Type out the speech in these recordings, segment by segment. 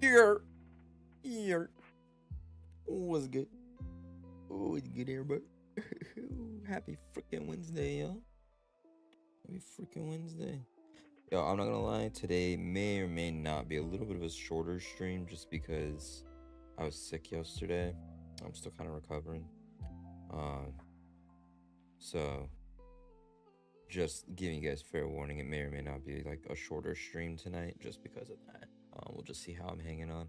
Yeah. Yeah. What's good? What's good, everybody? Happy freaking Wednesday, yo. Happy freaking Wednesday. Yo, I'm not gonna lie, today may or may not be a little bit of a shorter stream just because I was sick yesterday. I'm still kind of recovering. Uh, so just giving you guys fair warning, it may or may not be like a shorter stream tonight just because of that. We'll just see how I'm hanging on.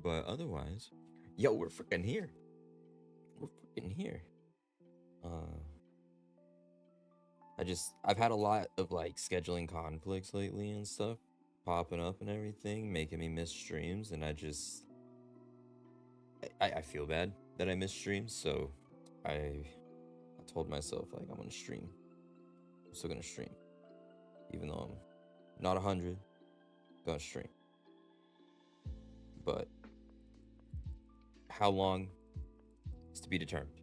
But otherwise, yo, we're freaking here. We're freaking here. I've had a lot of like scheduling conflicts lately and stuff popping up and everything, making me miss streams, and I feel bad that I miss streams, so I told myself like I'm gonna stream. I'm still gonna stream. Even though I'm not 100, gonna stream. But how long is to be determined.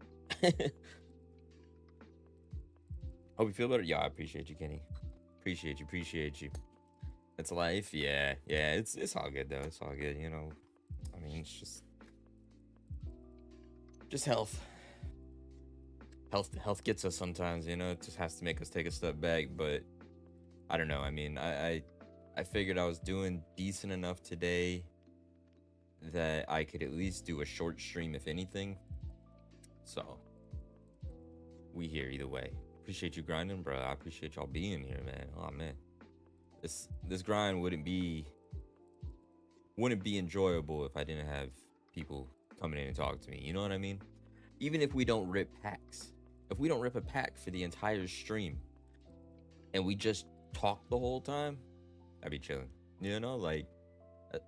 Hope you feel better. Yeah, I appreciate you, Kenny. Appreciate you. It's life, yeah. It's all good though. It's all good, you know. I mean, it's just health. Health gets us sometimes, you know. It just has to make us take a step back. But I don't know. I mean, I figured I was doing decent enough today that I could at least do a short stream, if anything. So we here either way. Appreciate you grinding, bro. I appreciate y'all being here, man. Oh man, this grind wouldn't be enjoyable if I didn't have people coming in and talk to me. You know what I mean? Even if we don't rip packs, if we don't rip a pack for the entire stream, and we just talk the whole time, I'd be chilling. You know, like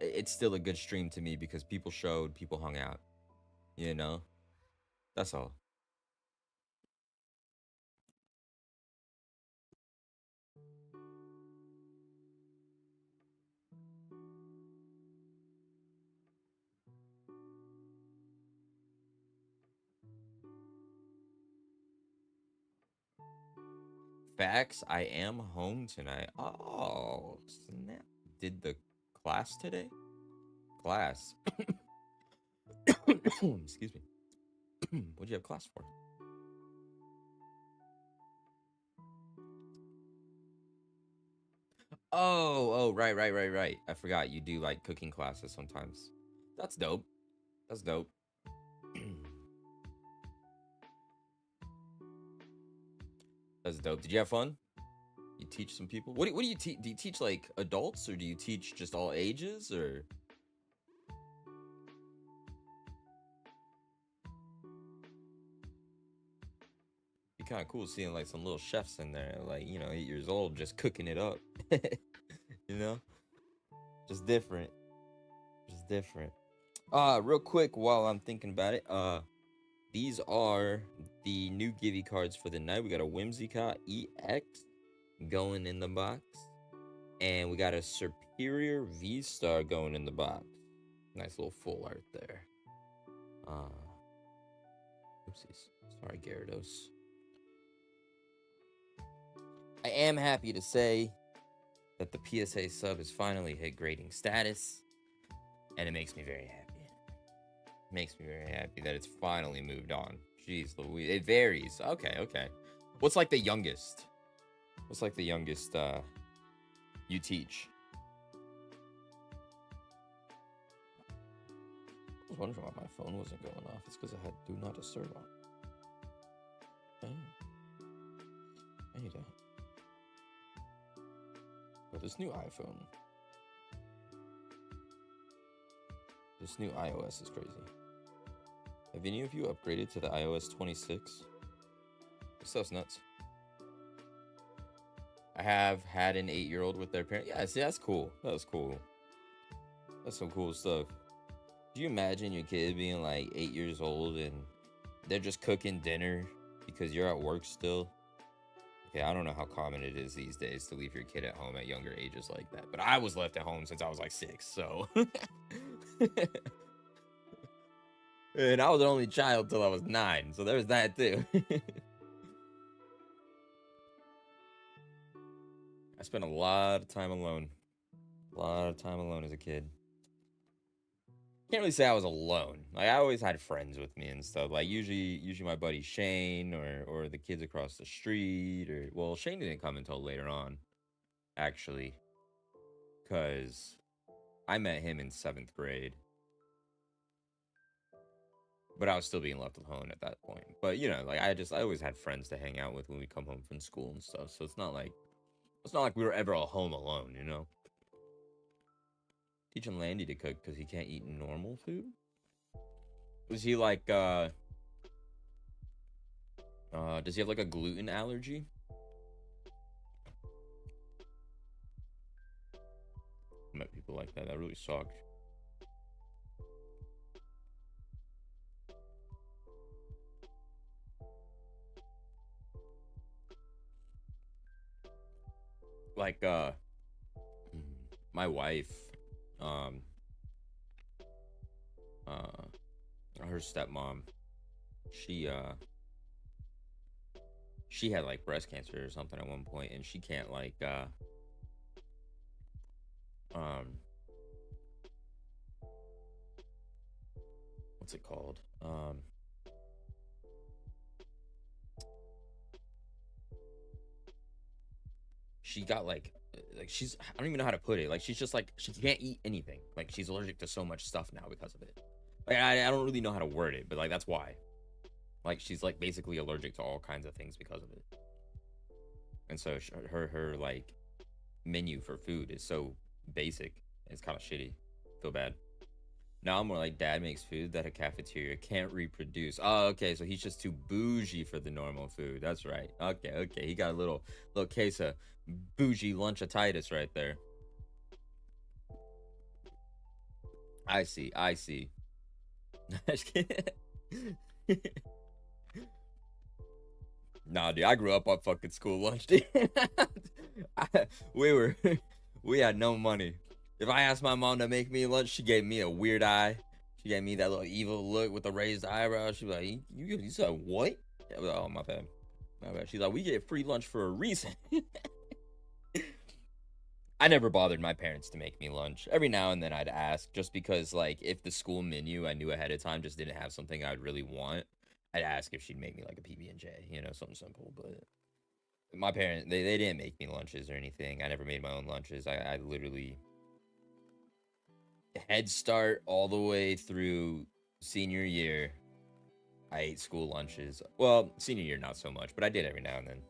it's still a good stream to me because people showed, people hung out. You know, that's all. Facts, I am home tonight. Oh, snap. Did the class today? Class. Excuse me. What'd you have class for? Right. I forgot you do like cooking classes sometimes. That's dope. That's dope. That's dope. Did you have fun? You teach some people? What do you teach? Do you teach like adults or do you teach just all ages or? Be kind of cool seeing like some little chefs in there, like, you know, 8 years old, just cooking it up. You know, just different. Just different. Real quick while I'm thinking about it, these are the new Givey cards for the night. We got a Whimsicott EX going in the box, and we got a Superior V-Star going in the box. Nice little full art there. Oopsies. Sorry, Gyarados. I am happy to say that the PSA sub has finally hit grading status, and it makes me very happy. It makes me very happy that it's finally moved on. Jeez Louise. It varies. Okay. What's like the youngest? What's like the youngest you teach? I was wondering why my phone wasn't going off. It's because I had Do Not Disturb on. I need that. Oh, this new iPhone. This new iOS is crazy. Have any of you upgraded to the iOS 26? This stuff's nuts. I have had an 8-year-old with their parent. Yeah, see, that's cool. That's cool. That's some cool stuff. Do you imagine your kid being like 8 years old and they're just cooking dinner because you're at work still? Okay, I don't know how common it is these days to leave your kid at home at younger ages like that, but I was left at home since I was like 6, so. And I was an only child till I was 9, so there's that too. I spent a lot of time alone. A lot of time alone as a kid. can't really say I was alone. Like I always had friends with me and stuff. Like usually my buddy Shane or the kids across the street or well Shane didn't come until later on, actually, because I met him in 7th grade. But I was still being left alone at that point. But you know, like I always had friends to hang out with when we come home from school and stuff. So it's not like we were ever all home alone, you know. Teaching Landy to cook because he can't eat normal food. Was he like does he have like a gluten allergy? I met people like that. That really sucks. Like my wife, um her stepmom, she she had like breast cancer or something at one point, and she can't like what's it called? She got like she's I don't even know how to put it. Like she's just like she can't eat anything. Like she's allergic to so much stuff now because of it. Like I don't really know how to word it, but like that's why. Like she's like basically allergic to all kinds of things because of it. And so her like menu for food is so basic. It's kind of shitty. Feel bad. Now I'm more like dad makes food that a cafeteria can't reproduce. Oh, okay, so he's just too bougie for the normal food. That's right. Okay. He got a little case of bougie lunchatitis right there. I see. Nah, dude, I grew up on fucking school lunch, dude. We had no money. If I asked my mom to make me lunch, she gave me a weird eye. She gave me that little evil look with the raised eyebrows. She was like, you said what? I was like, oh, my bad. She's like, we get free lunch for a reason. I never bothered my parents to make me lunch. Every now and then I'd ask, just because, like, if the school menu I knew ahead of time just didn't have something I'd really want, I'd ask if she'd make me like a PB&J, you know, something simple. But my parents, they didn't make me lunches or anything. I never made my own lunches. I literally Head Start all the way through senior year. I ate school lunches. Well, senior year not so much, but I did every now and then.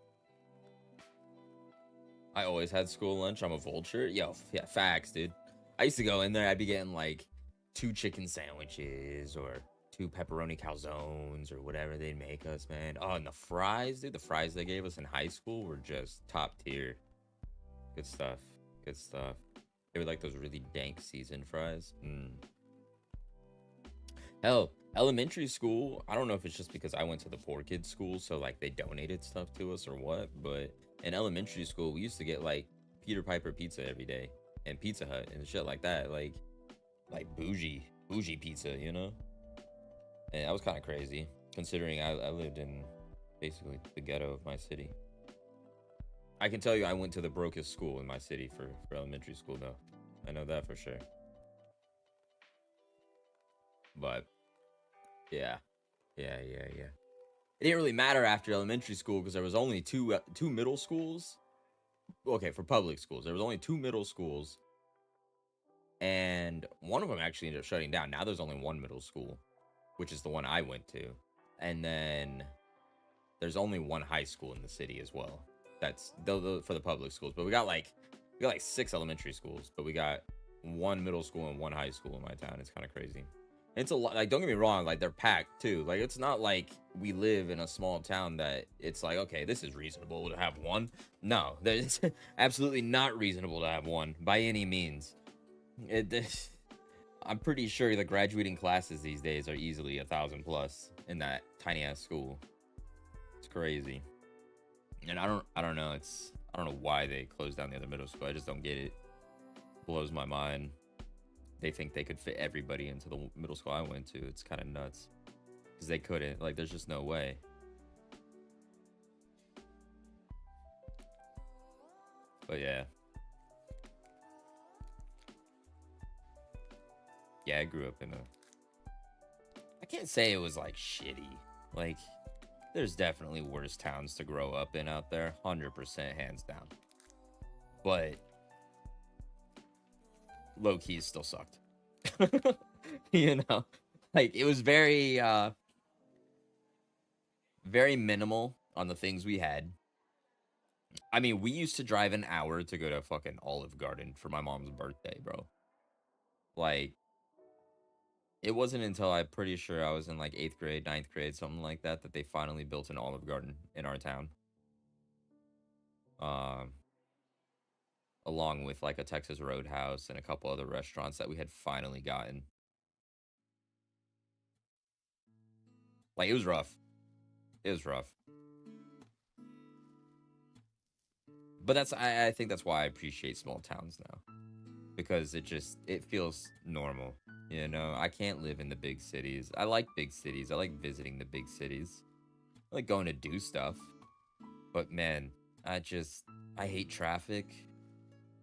I always had school lunch. I'm a vulture. Yo, yeah, facts, dude. I used to go in there. I'd be getting like 2 chicken sandwiches or 2 pepperoni calzones or whatever they'd make us, man. Oh, and the fries, dude. The fries they gave us in high school were just top tier. Good stuff. They were like those really dank seasoned fries. Hell, elementary school, I don't know if it's just because I went to the poor kids school, so like they donated stuff to us or what, but in elementary school, we used to get like Peter Piper pizza every day and Pizza Hut and shit like that. Like bougie pizza, you know? And that was kind of crazy considering I lived in basically the ghetto of my city. I can tell you I went to the brokest school in my city for elementary school, though. I know that for sure. But, yeah. It didn't really matter after elementary school because there was only two middle schools. Okay, for public schools. There was only 2 middle schools. And one of them actually ended up shutting down. Now there's only 1 middle school, which is the one I went to. And then there's only 1 high school in the city as well. That's for the public schools, but we got like 6 elementary schools, but we got 1 middle school and 1 high school in my town. It's kind of crazy. It's a lot. Like, don't get me wrong, like they're packed too. Like, it's not like we live in a small town that it's like, okay, this is reasonable to have 1. No, it's absolutely not reasonable to have 1 by any means. I'm pretty sure the graduating classes these days are easily 1,000 plus in that tiny ass school. It's crazy. And I don't know. I don't know why they closed down the other middle school. I just don't get it. Blows my mind. They think they could fit everybody into the middle school I went to. It's kind of nuts. Because they couldn't. Like, there's just no way. But yeah. Yeah, I grew up in a... I can't say it was, like, shitty. Like, there's definitely worse towns to grow up in out there. 100% hands down. But low-key still sucked. You know? Like, it was very, very minimal on the things we had. I mean, we used to drive an hour to go to fucking Olive Garden for my mom's birthday, bro. Like, it wasn't until I'm pretty sure I was in like 8th grade, 9th grade, something like that, that they finally built an Olive Garden in our town. Along with like a Texas Roadhouse and a couple other restaurants that we had finally gotten. Like, it was rough. It was rough. But I think that's why I appreciate small towns now. Because it feels normal. You know, I can't live in the big cities. I like big cities. I like visiting the big cities. I like going to do stuff. But man, I hate traffic.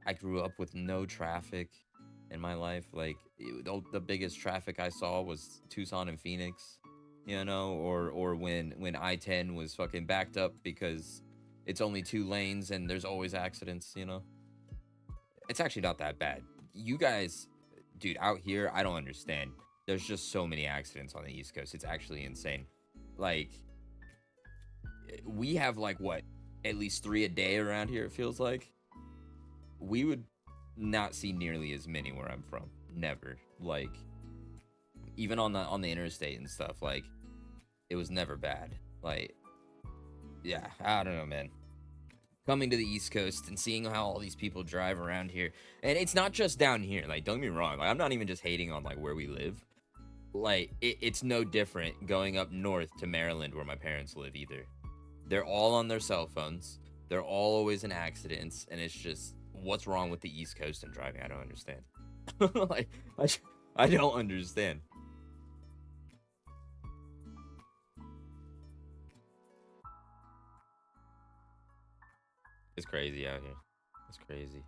I grew up with no traffic in my life. Like, the biggest traffic I saw was Tucson and Phoenix, you know, or when I-10 was fucking backed up because it's only 2 lanes and there's always accidents, you know. It's actually not that bad. You guys, dude, out here, I don't understand. There's just so many accidents on the East Coast. It's actually insane. Like, we have like what, at least 3 a day around here, it feels like. We would not see nearly as many where I'm from. Never. Like, even on the interstate and stuff, like, it was never bad. Like, yeah, I don't know, man. Coming to the East Coast and seeing how all these people drive around here, and it's not just down here. Like, don't get me wrong. Like, I'm not even just hating on like where we live. Like, it's no different going up north to Maryland where my parents live either. They're all on their cell phones. They're all always in accidents, and it's just, what's wrong with the East Coast and driving? I don't understand. Like, I don't understand. It's crazy out here. It's crazy.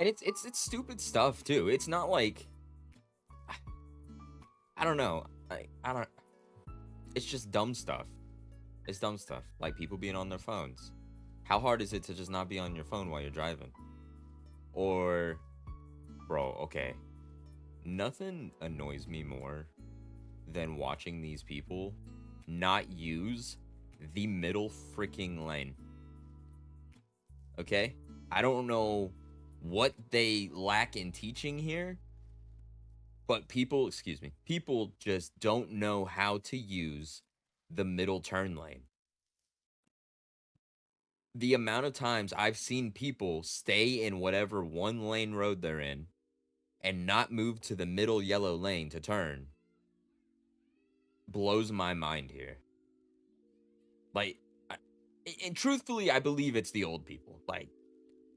And it's stupid stuff too. It's not like, I don't know. I don't, it's just dumb stuff. It's dumb stuff. Like people being on their phones. How hard is it to just not be on your phone while you're driving? Or, bro, okay. Nothing annoys me more than watching these people not use the middle freaking lane. Okay? I don't know what they lack in teaching here, but people just don't know how to use the middle turn lane. The amount of times I've seen people stay in whatever one lane road they're in and not move to the middle yellow lane to turn blows my mind here. Like, and truthfully, I believe it's the old people. Like,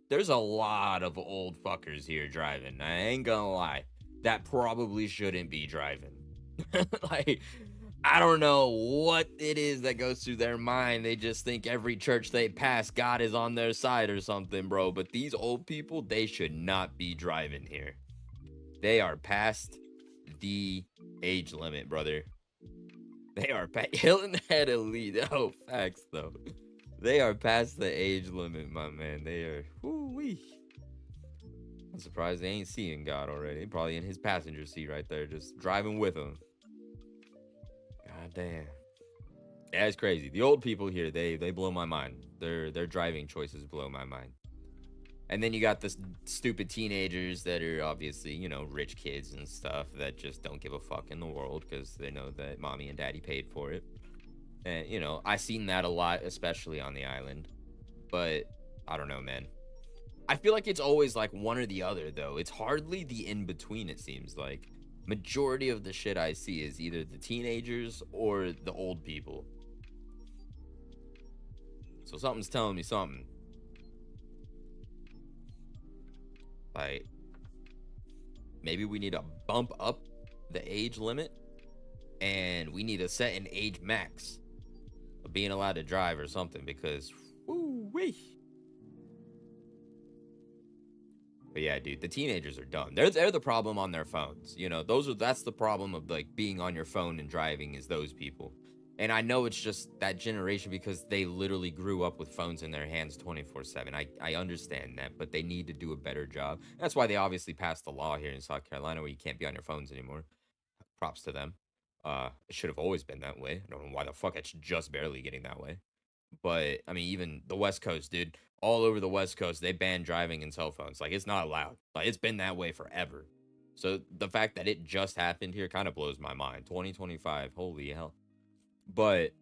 there's a lot of old fuckers here driving. I ain't gonna lie. That probably shouldn't be driving. Like, I don't know what it is that goes through their mind. They just think every church they pass, God is on their side or something, bro. But these old people, they should not be driving here. They are past the age limit, brother. They are Hilton Head Elite. Oh, facts, though. They are past the age limit, my man. They are, whoo-wee. I'm surprised they ain't seeing God already. Probably in his passenger seat right there, just driving with him. God damn. Yeah, it's crazy. The old people here, they blow my mind. Their driving choices blow my mind. And then you got the stupid teenagers that are obviously, you know, rich kids and stuff that just don't give a fuck in the world because they know that mommy and daddy paid for it. And, you know, I seen that a lot, especially on the island. But I don't know, man. I feel like it's always like one or the other, though. It's hardly the in-between, it seems like. Majority of the shit I see is either the teenagers or the old people. So something's telling me something. Like, maybe we need to bump up the age limit and we need to set an age max of being allowed to drive or something, because woo-wee. But yeah, dude, the teenagers are dumb. They're the problem on their phones. You know, that's the problem of like being on your phone and driving is those people. And I know it's just that generation because they literally grew up with phones in their hands 24/7. I understand that, but they need to do a better job. That's why they obviously passed the law here in South Carolina where you can't be on your phones anymore. Props to them. It should have always been that way. I don't know why the fuck it's just barely getting that way. But I mean, even the West Coast, dude, all over the West Coast, they ban driving in cell phones. Like, it's not allowed. Like, it's been that way forever. So the fact that it just happened here kind of blows my mind. 2025, holy hell. But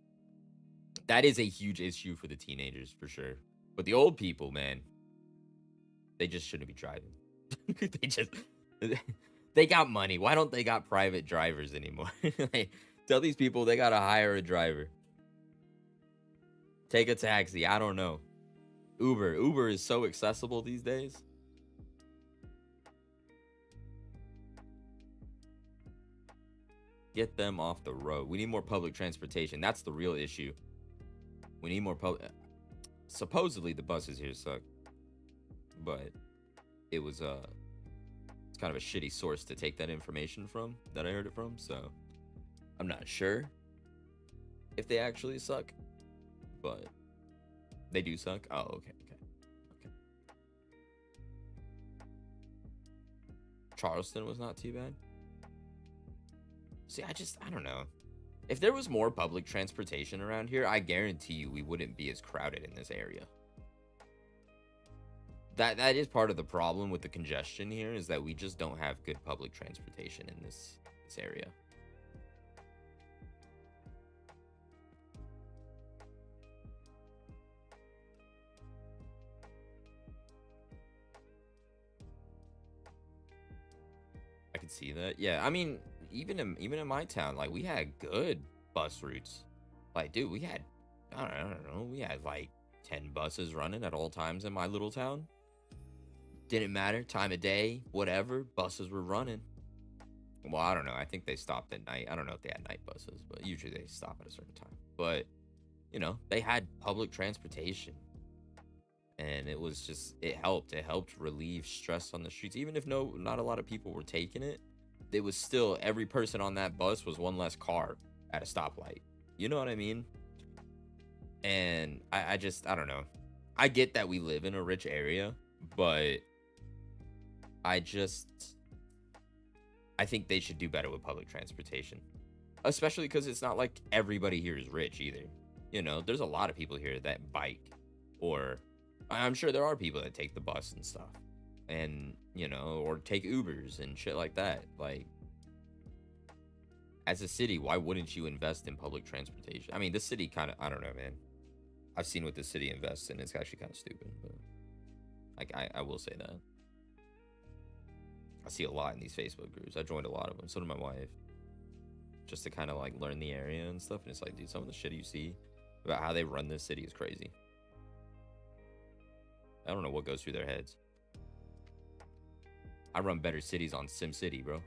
that is a huge issue for the teenagers for sure. But the old people, man, they just shouldn't be driving. They got money. Why don't they got private drivers anymore? Like, tell these people they gotta hire a driver. Take a taxi. I don't know. Uber is so accessible these days. Get them off the road. We need more public transportation. That's the real issue. We need more public. Supposedly the buses here suck, but it was it's kind of a shitty source to take that information from that I heard it from. So I'm not sure if they actually suck, but they do suck. Oh, okay. Charleston was not too bad. See, I don't know. If there was more public transportation around here, I guarantee you we wouldn't be as crowded in this area. That is part of the problem with the congestion here, is that we just don't have good public transportation in this area. I could see that. Yeah, I mean, even in my town, like, we had good bus routes. Like, dude, we had, I don't know, we had like 10 buses running at all times in my little town. Didn't matter, time of day, whatever, buses were running. Well, I don't know, I think they stopped at night. I don't know if they had night buses, but usually they stop at a certain time. But, you know, they had public transportation. And it was just, it helped relieve stress on the streets. Even if not a lot of people were taking it, it was still, every person on that bus was one less car at a stoplight. You know what I mean? And I don't know. I get that we live in a rich area, but I think they should do better with public transportation. Especially because it's not like everybody here is rich either. You know, there's a lot of people here that bike, or I'm sure there are people that take the bus and stuff, and, you know, or take Ubers and shit like that. Like, as a city, why wouldn't you invest in public transportation? I mean, this city kind of, I don't know, man. I've seen what this city invests in. It's actually kind of stupid, but like, I will say that. I see a lot in these Facebook groups. I joined a lot of them. So did my wife. Just to kind of like learn the area and stuff. And it's like, dude, some of the shit you see about how they run this city is crazy. I don't know what goes through their heads. I run better cities on SimCity, bro.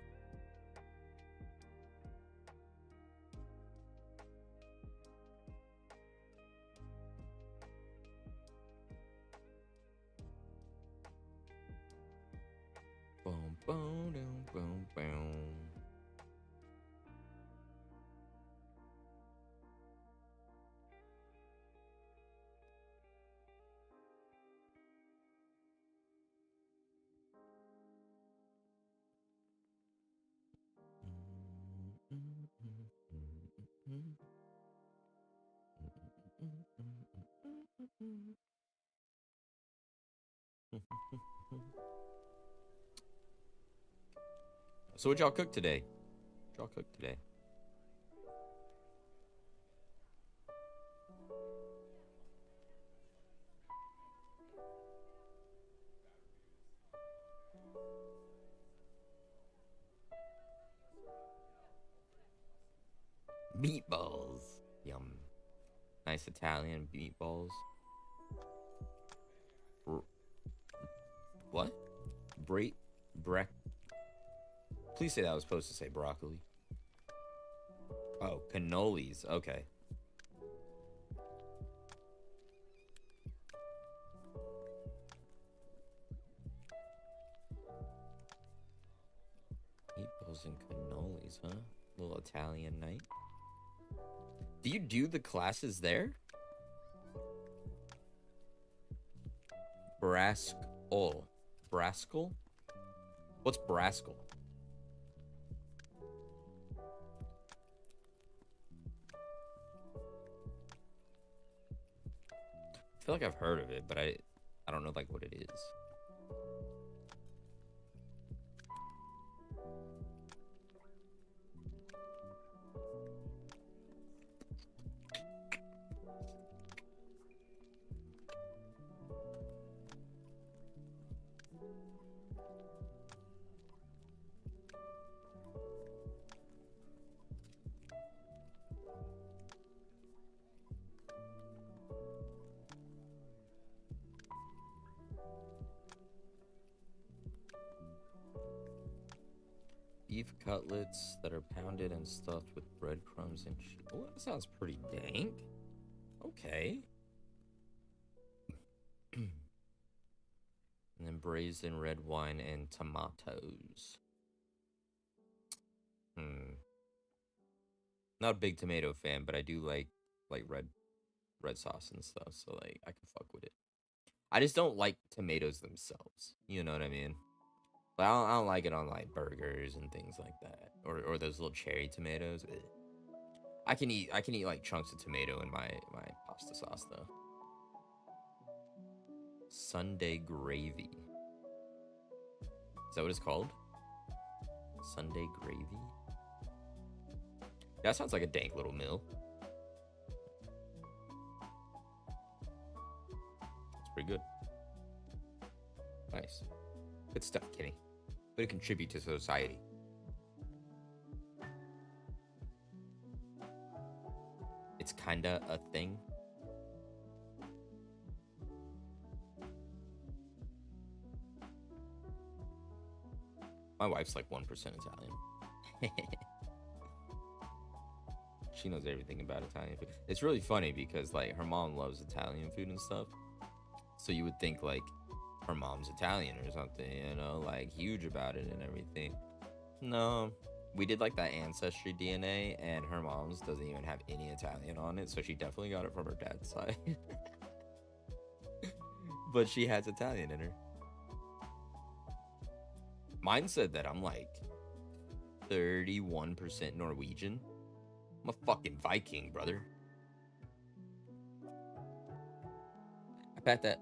Boom, boom, boom, boom, boom. So what y'all cook today? What y'all cook today? Meatballs. Yum. Nice Italian meatballs. What? Please say that I was supposed to say broccoli. Oh, cannolis. Okay. little Italian night. Do you do the classes there? Brascal. Brascal? What's Brascal? I feel like I've heard of it, but I don't know like what it is. Beef cutlets that are pounded and stuffed with breadcrumbs and cheese. Oh, that sounds pretty dank. Okay. And then braised in red wine and tomatoes. Not a big tomato fan, but I do like red sauce and stuff, so like I can fuck with it. I just don't like tomatoes themselves. You know what I mean? But I don't like it on like burgers and things like that, or those little cherry tomatoes. Ugh. I can eat like chunks of tomato in my pasta sauce though. Sunday gravy. Is that what it's called? Sunday gravy? That sounds like a dank little meal. It's pretty good. Nice. Good stuff, Kenny. Way to contribute to society. It's kinda a thing. My wife's like 1% Italian. She knows everything about Italian food. It's really funny because like her mom loves Italian food and stuff. So you would think like her mom's Italian or something, you know, like huge about it and everything. No, we did like that ancestry DNA, and her mom's doesn't even have any Italian on it, so she definitely got it from her dad's side. But she has Italian in her. Mine said that I'm like 31% Norwegian. I'm a fucking Viking, brother. I bet that.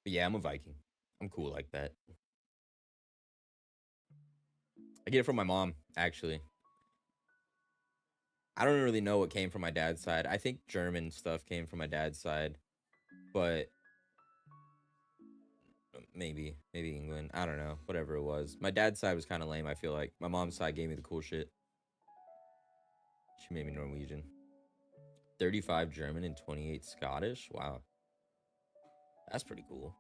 But yeah, I'm a Viking. I'm cool like that. I get it from my mom, actually. I don't really know what came from my dad's side. I think German stuff came from my dad's side, but maybe England. I don't know. Whatever it was. My dad's side was kind of lame, I feel like. My mom's side gave me the cool shit. She made me Norwegian. 35 German and 28 Scottish? Wow. That's pretty cool.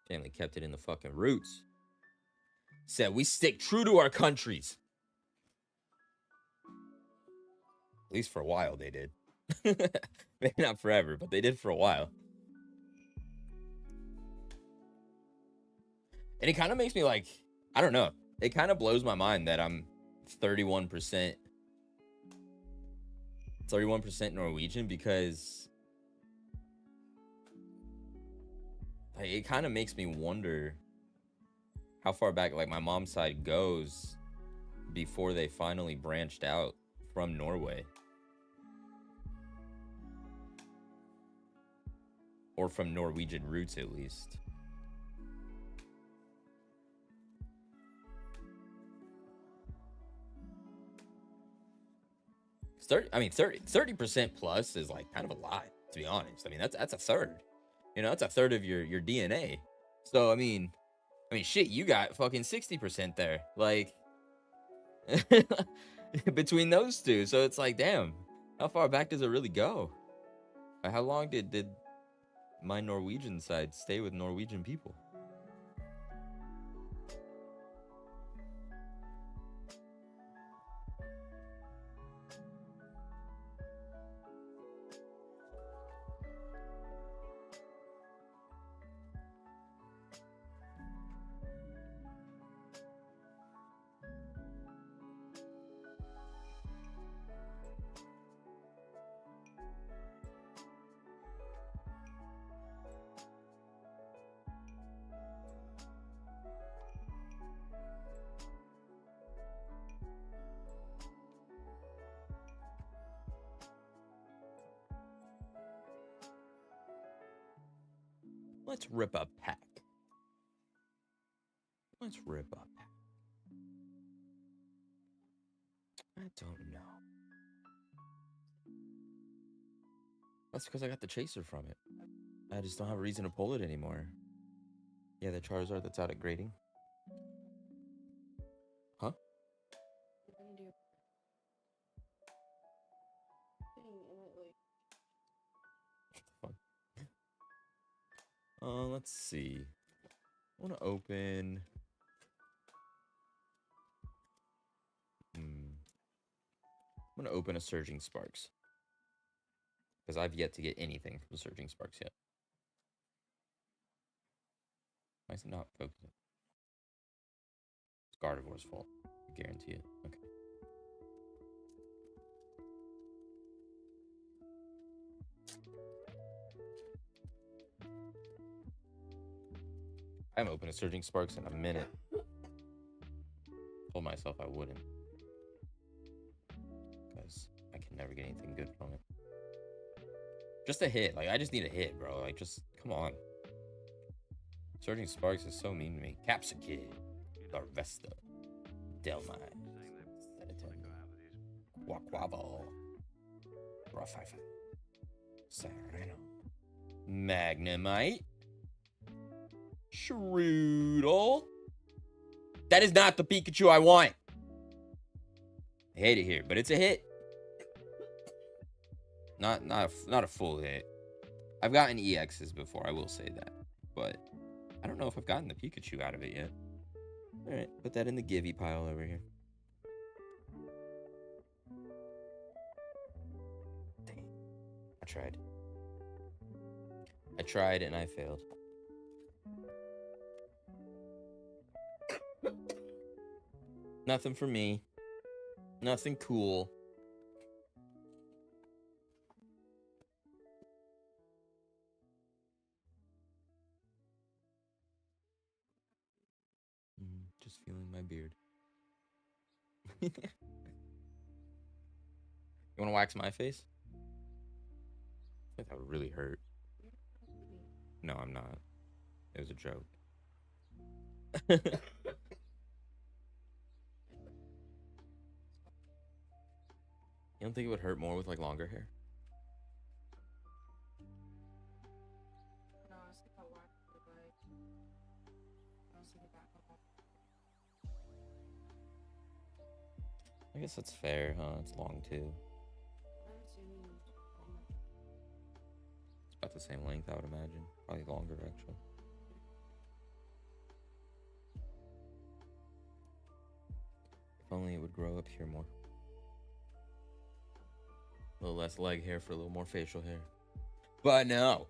Family kept it in the fucking roots. Said we stick true to our countries. At least for a while they did. Maybe not forever, but they did for a while. And it kind of makes me like, I don't know. It kind of blows my mind that I'm 31% Norwegian, because like, it kind of makes me wonder how far back like my mom's side goes before they finally branched out from Norway. Or from Norwegian roots, at least. I mean, 30% plus is like kind of a lot, to be honest. I mean, that's a third. You know, that's a third of your DNA. So I mean, shit, you got fucking 60% there, like between those two. So it's like, damn, how far back does it really go? How long did my Norwegian side stay with Norwegian people? Let's rip a pack. Let's rip a pack. I don't know. That's because I got the chaser from it. I just don't have a reason to pull it anymore. Yeah, the Charizard that's out at grading. Huh? Let's see. I want to open. I'm going to open a Surging Sparks. Because I've yet to get anything from Surging Sparks yet. Why is it not focusing? It's Gardevoir's fault. I guarantee it. Okay. I haven't opened a Surging Sparks in a minute. Told myself I wouldn't. Because I can never get anything good from it. Just a hit. Like, I just need a hit, bro. Like, just, come on. Surging Sparks is so mean to me. Capsicid. Larvesta. Delmine. Quaquaval. Rafifa. Sereno. Magnemite. Shroodle. That is not the Pikachu I want. I hate it here, but it's a hit. Not a full hit. I've gotten EXs before, I will say that. But I don't know if I've gotten the Pikachu out of it yet. Alright, put that in the givey pile over here. Dang. I tried and I failed. Nothing for me. Nothing cool. Just feeling my beard. You want to wax my face? I think that would really hurt. No, I'm not. It was a joke. You don't think it would hurt more with like longer hair? No, I was thinking about waxing the bike. I was thinking about I guess that's fair, huh? It's long too. It's about the same length, I would imagine. Probably longer, actually. If only it would grow up here more. A little less leg hair for a little more facial hair. But no.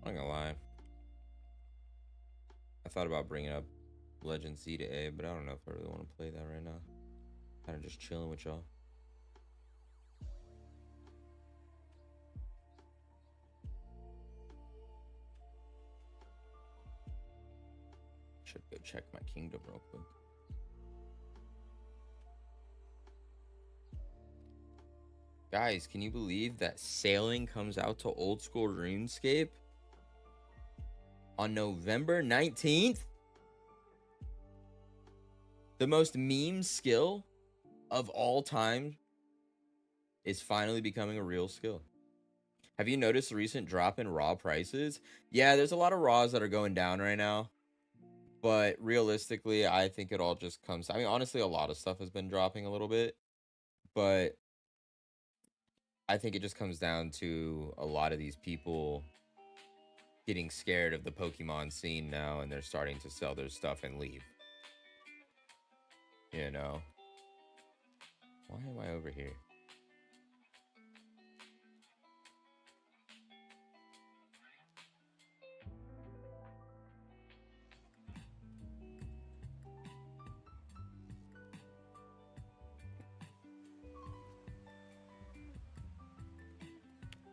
I'm not gonna lie. I thought about bringing up Legend C to A, but I don't know if I really want to play that right now. Kind of just chilling with y'all. Should go check my kingdom real quick. Guys, can you believe that Sailing comes out to Old School RuneScape on November 19th? The most meme skill of all time is finally becoming a real skill. Have you noticed the recent drop in raw prices? Yeah, there's a lot of raws that are going down right now. But realistically, I think it all just comes... I mean, honestly, a lot of stuff has been dropping a little bit. But I think it just comes down to a lot of these people getting scared of the Pokemon scene now, and they're starting to sell their stuff and leave. You know? Why am I over here?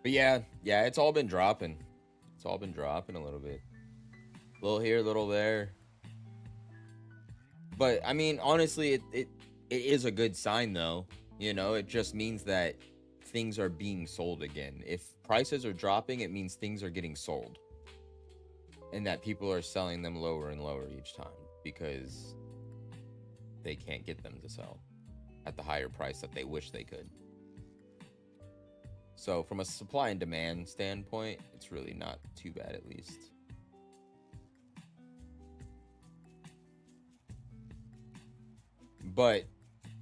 But yeah, it's all been dropping. It's all been dropping a little bit. Little here, little there. But I mean, honestly, it is a good sign though. You know, it just means that things are being sold again. If prices are dropping, it means things are getting sold. And that people are selling them lower and lower each time because they can't get them to sell at the higher price that they wish they could. So from a supply and demand standpoint, it's really not too bad, at least. But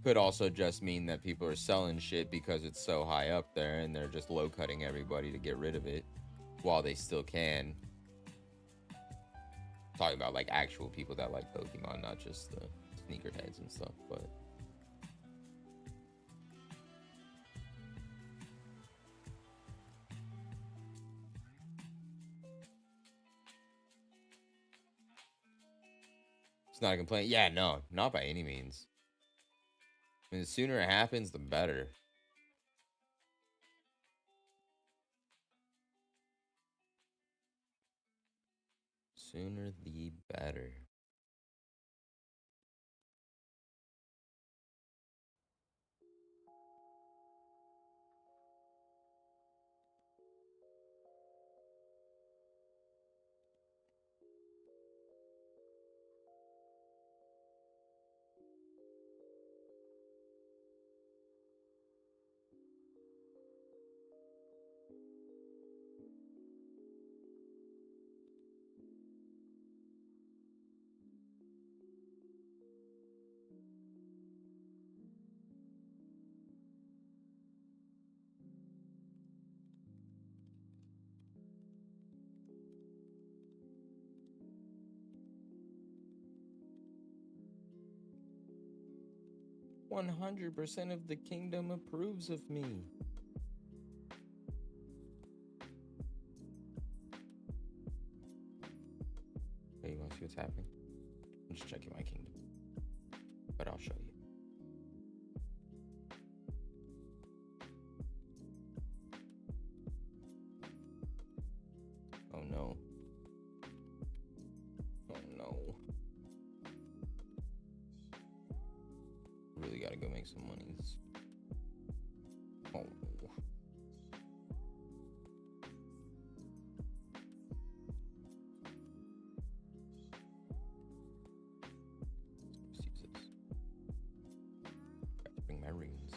could also just mean that people are selling shit because it's so high up there and they're just low cutting everybody to get rid of it while they still can. Talking about like actual people that like Pokemon, not just the sneakerheads and stuff, but it's not a complaint. Yeah, no, not by any means. I mean, the sooner it happens, the better. Sooner the better. "100% of the kingdom approves of me." Hey, you want to see what's happening? I'm just checking my kingdom, but I'll show you. Oh no. Oh no. Really gotta go make some money. Oh. Let's use this. Got to bring my runes.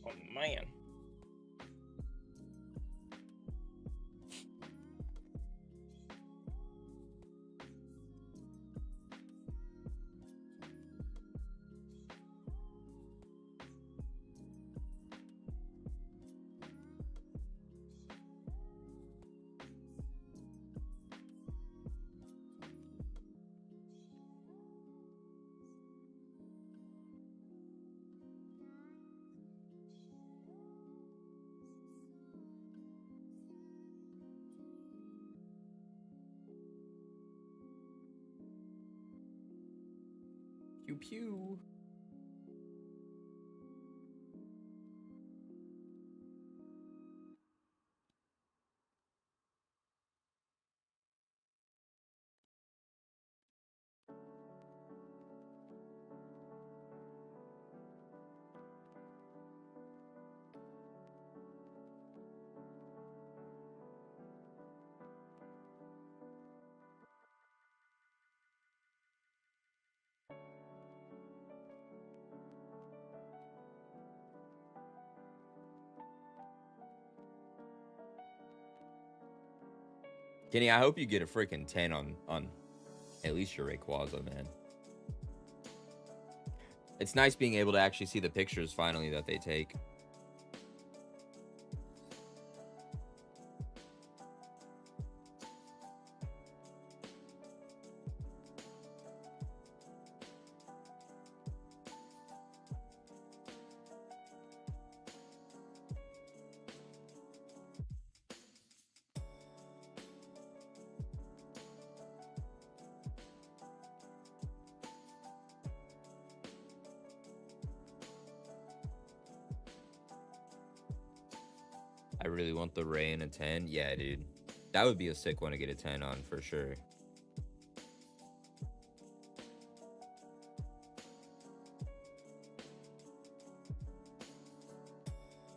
Oh man. Pew pew. Kenny, I hope you get a freaking 10 on at least your Rayquaza, man. It's nice being able to actually see the pictures finally that they take. I really want the Ray and a 10. Yeah, dude. That would be a sick one to get a 10 on for sure.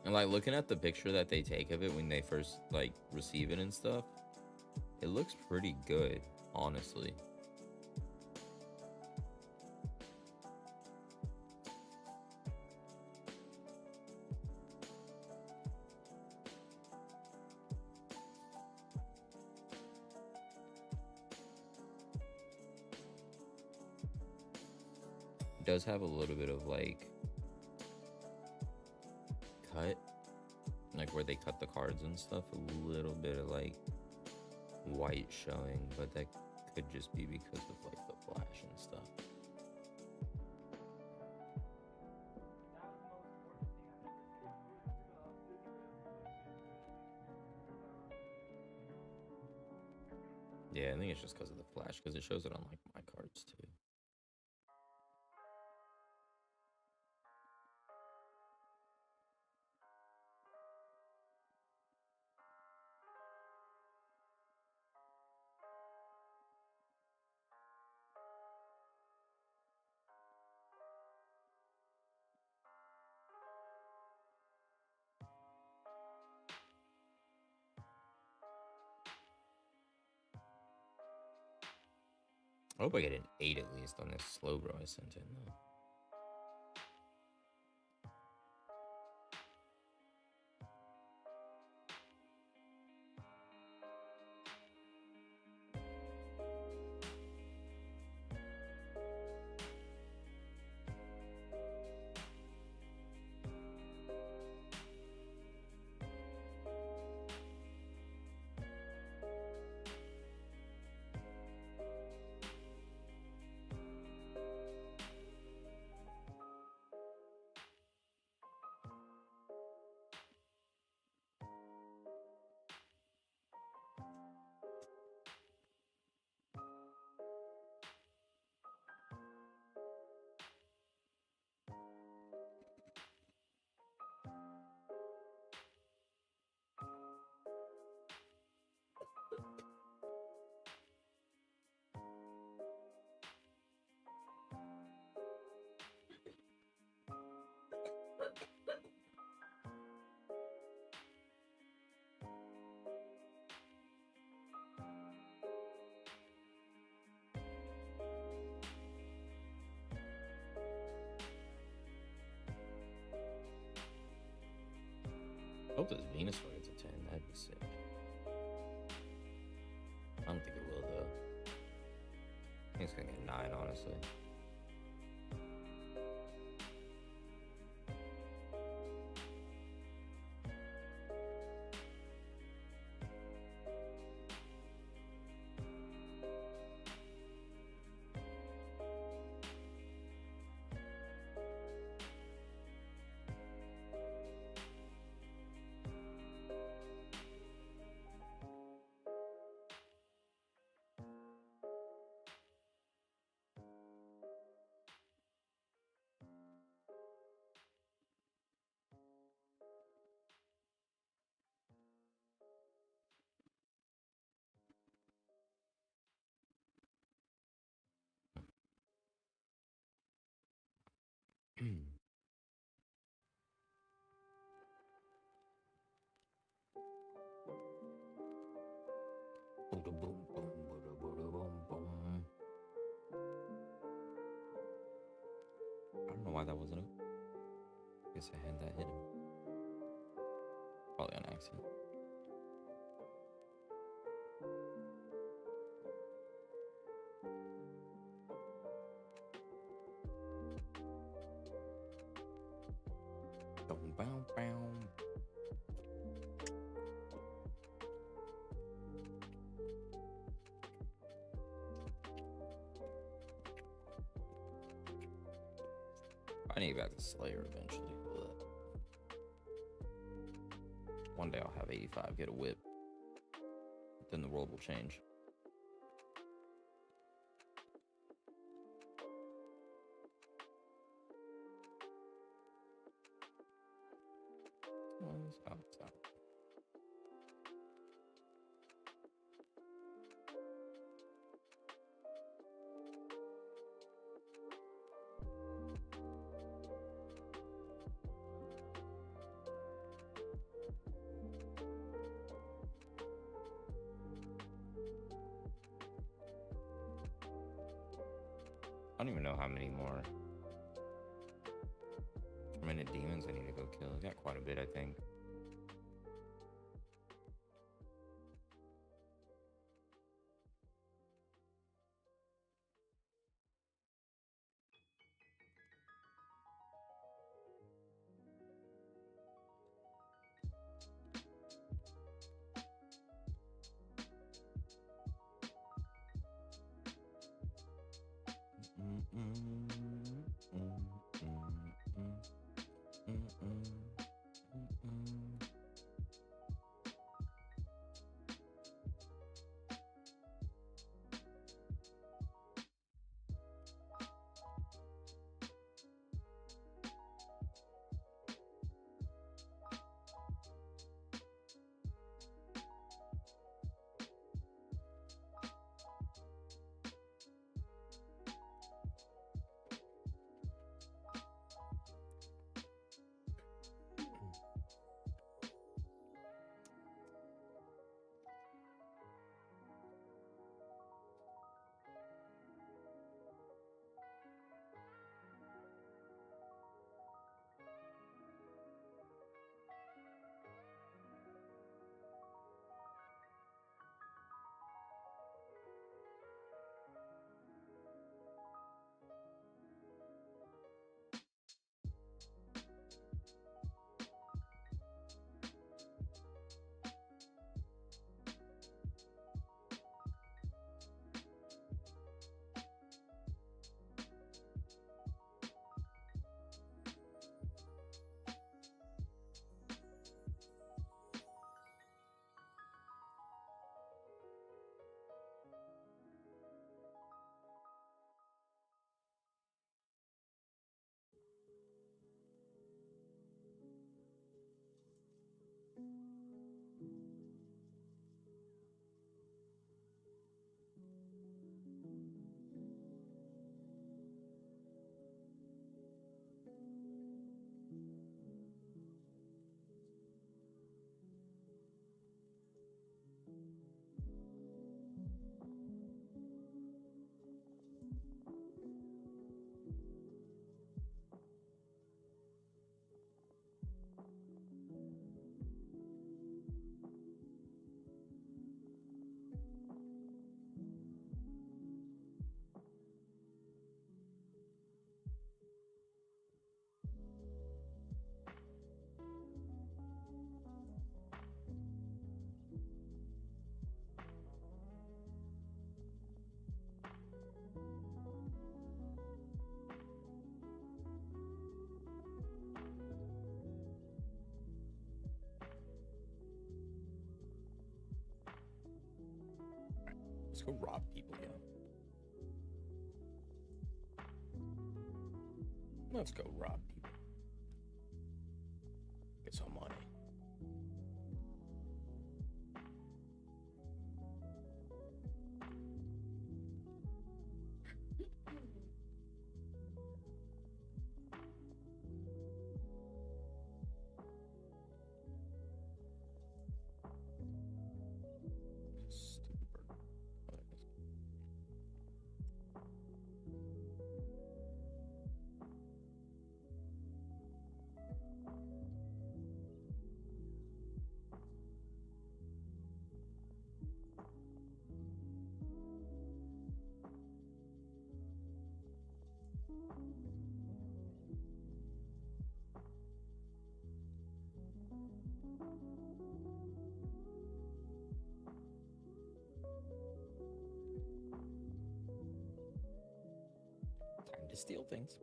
And like looking at the picture that they take of it when they first like receive it and stuff, it looks pretty good, honestly. It does have a little bit of like cut, like where they cut the cards and stuff, a little bit of like white showing, but that could just be because of like the flash and stuff. Yeah, I think it's just because of the flash, because it shows it on like my cards too. I hope I get an 8 at least on this slow bro I sent in though. I hope this Venusaur gets a 10. That'd be sick. I don't think it will, though. I think it's gonna get a 9, honestly. I don't know why that wasn't up. Guess I had that hidden. Probably on accident. I need to get back to Slayer eventually. But one day I'll have 85, get a whip. Then the world will change. Oh, stop. I don't even know how many more minute demons I need to go kill. I got quite a bit, I think. Let's go rob people, yo. Let's go rob people. Get some money. Stupid bird. Oh, there it is. Time to steal things.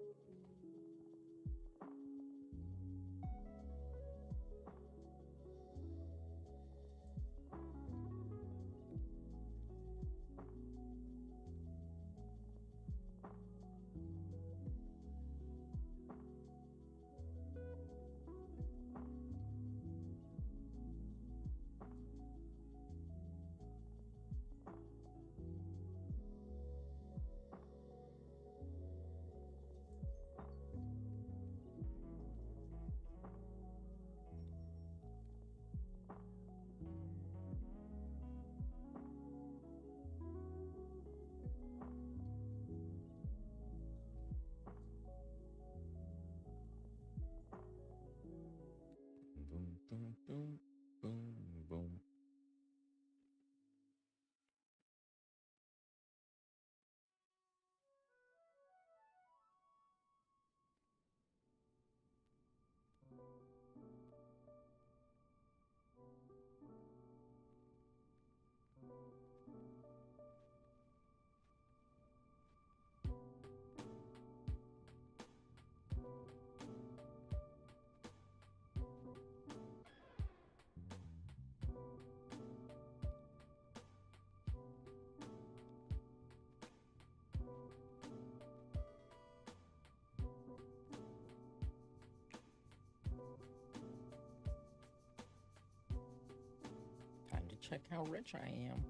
Check how rich I am.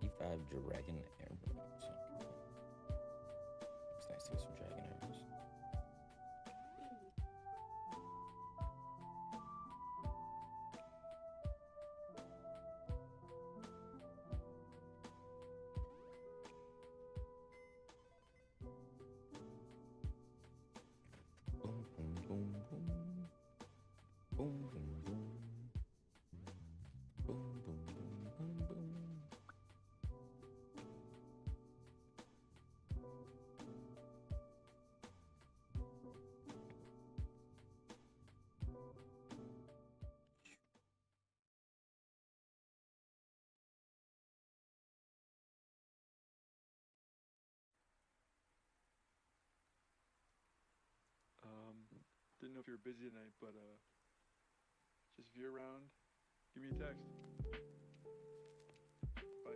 E5 Dragon Arrows. It's nice to get some Dragon Arrows. Boom, boom, boom, boom. Boom, boom, boom. Boom, boom, boom, boom, boom. Didn't know if you were busy tonight, but just if you're around, give me a text. Bye.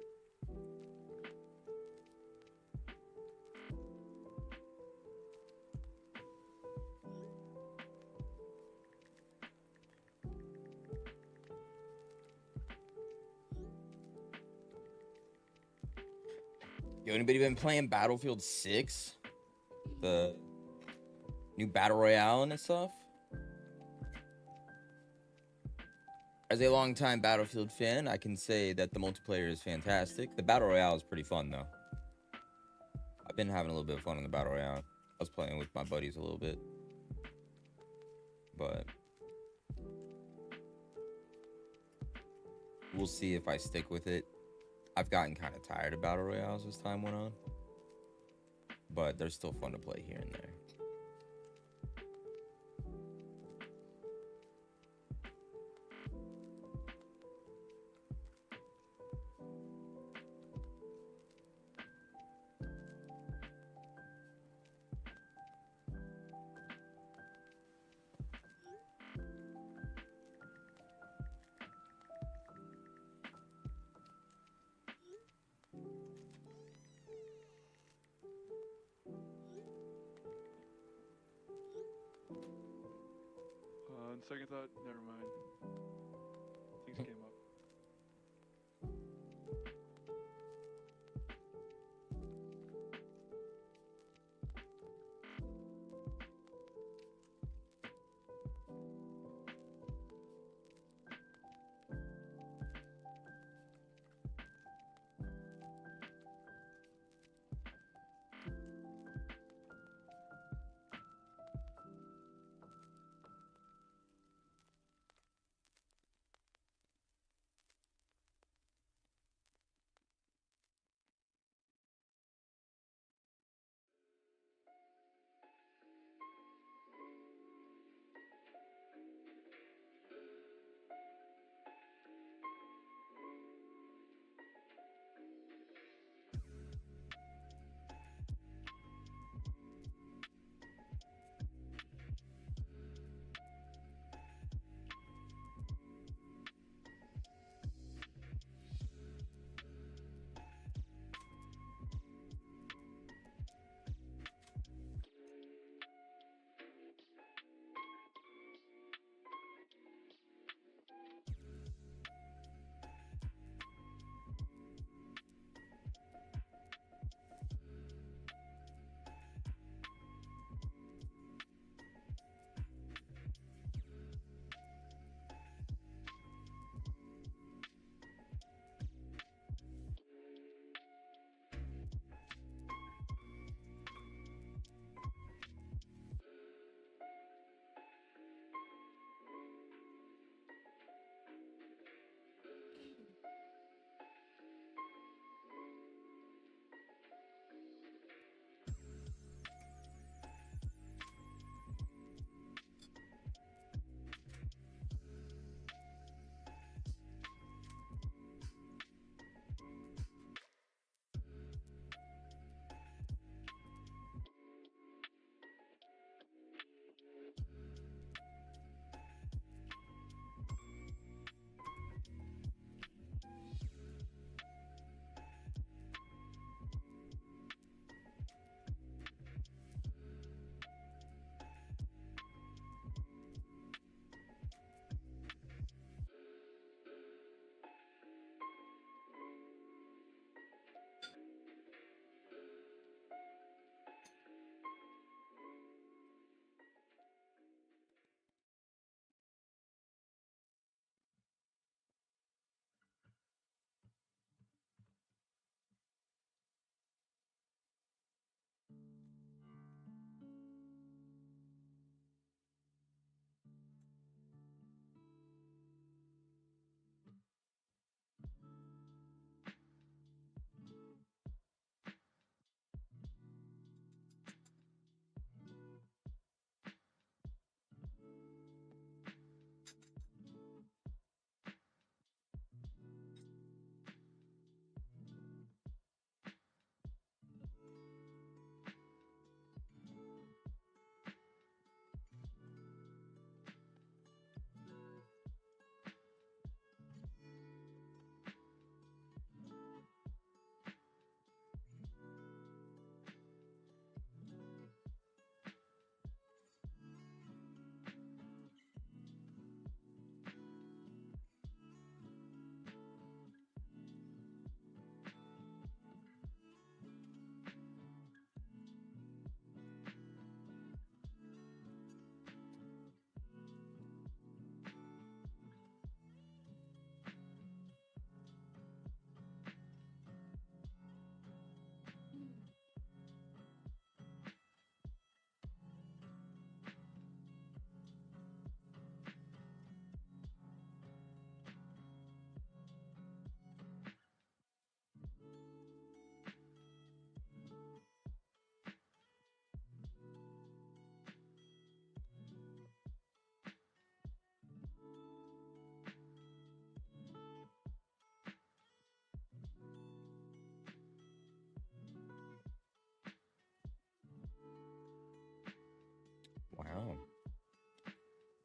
Yo, anybody been playing Battlefield 6? The new Battle Royale and stuff? As a longtime Battlefield fan, I can say that the multiplayer is fantastic. The Battle Royale is pretty fun, though. I've been having a little bit of fun in the Battle Royale. I was playing with my buddies a little bit. But we'll see if I stick with it. I've gotten kind of tired of Battle Royales as time went on. But they're still fun to play here and there. On second thought, never mind. Things came up.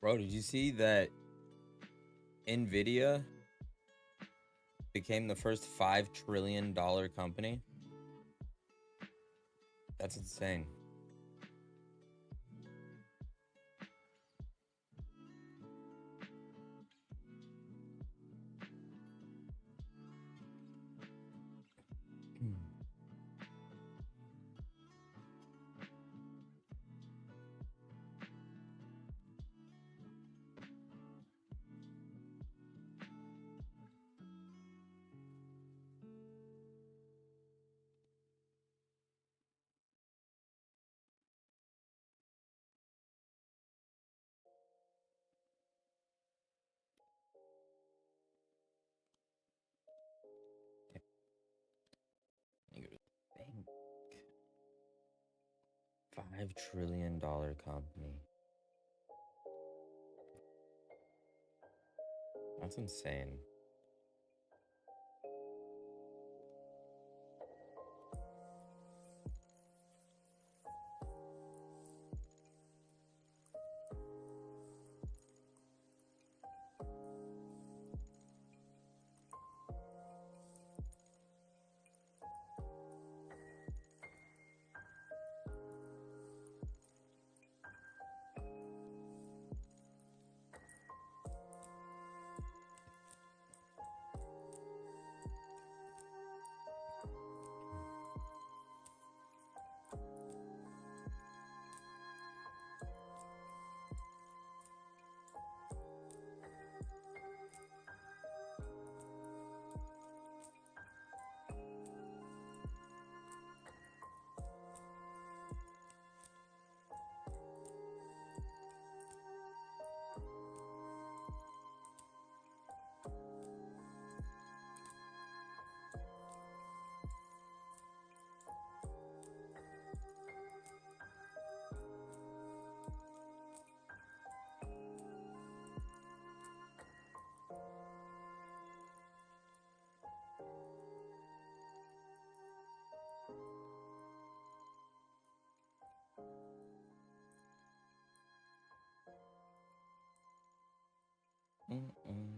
Bro, did you see that Nvidia became the first $5 trillion company? That's insane. You go to the bank. $5 trillion company. That's insane. Mm-mm.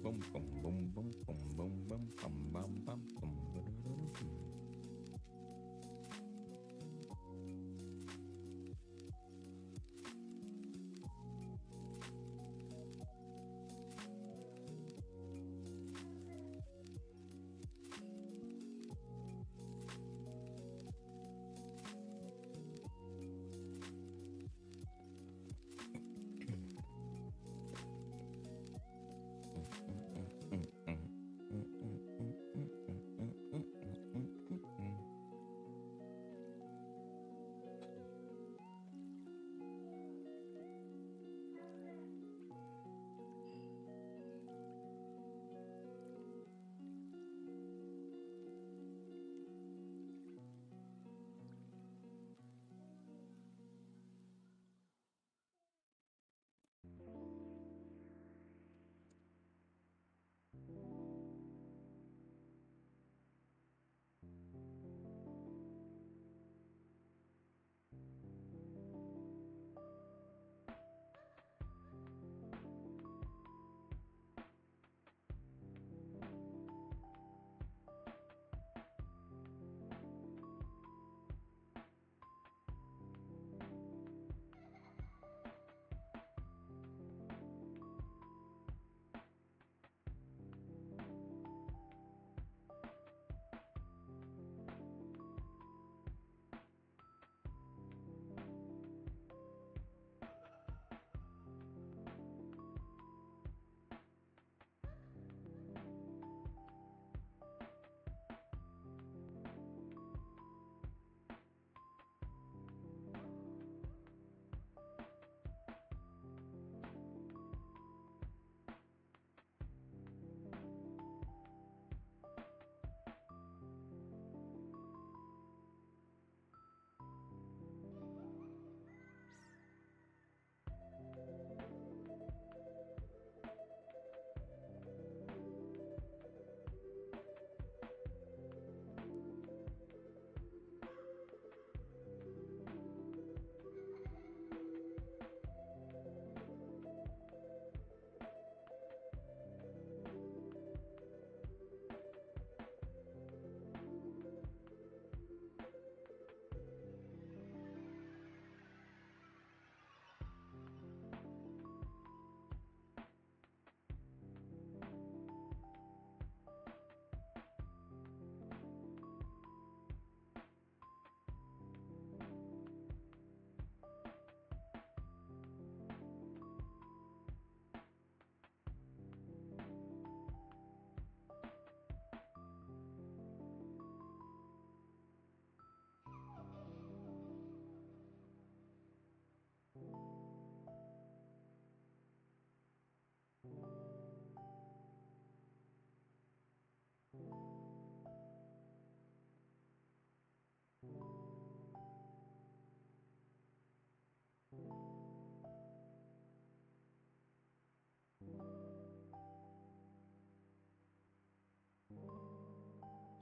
boom, boom, boom, boom, boom, boom, boom, bum, bum, bum, bum, ba-da-da-da-dum.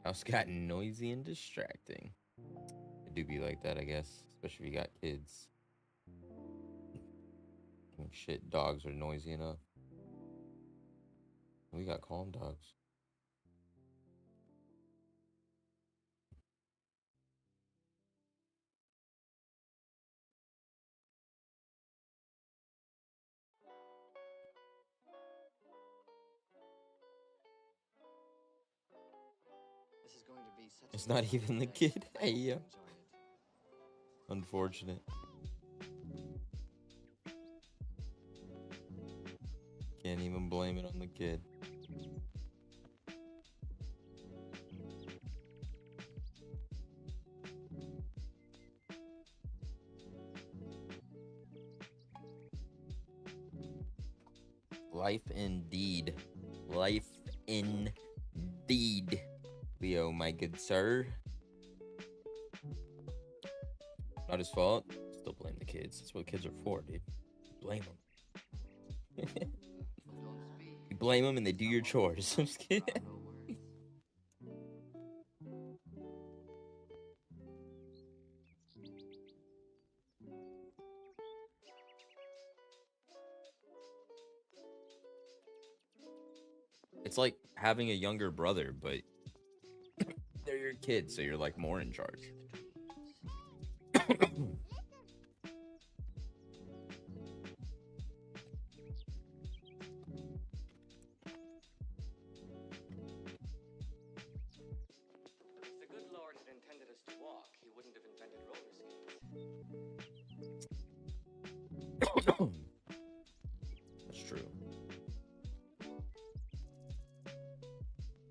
House got noisy and distracting. It do be like that, I guess, especially if you got kids. And shit, dogs are noisy enough. We got calm dogs. This is going to be such It's a not wonderful even the day. kid. I Hey, hope you yeah. enjoy it. Unfortunate. Can't even blame it on the kid. Life indeed. Life indeed. Leo, my good sir. Not his fault. Still blame the kids. That's what kids are for, dude. Blame them. You blame them and they do your chores. I'm just kidding. having a younger brother, but they're your kids, so you're like more in charge. If the good Lord had intended us to walk, he wouldn't have invented roller skates. That's true.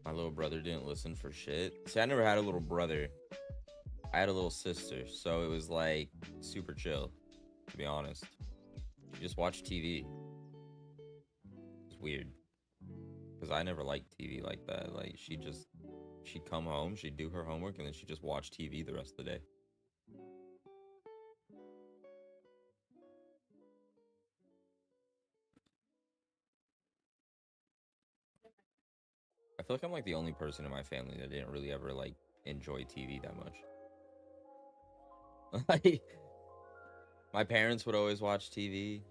My little brother didn't listen for shit. See, I never had a little brother. I had a little sister, so it was like super chill, to be honest. She just watched TV. It's weird. Because I never liked TV like that. Like, she'd come home, she'd do her homework, and then she'd just watch TV the rest of the day. I feel like I'm like the only person in my family that didn't really ever like enjoy TV that much. Like, my parents would always watch TV,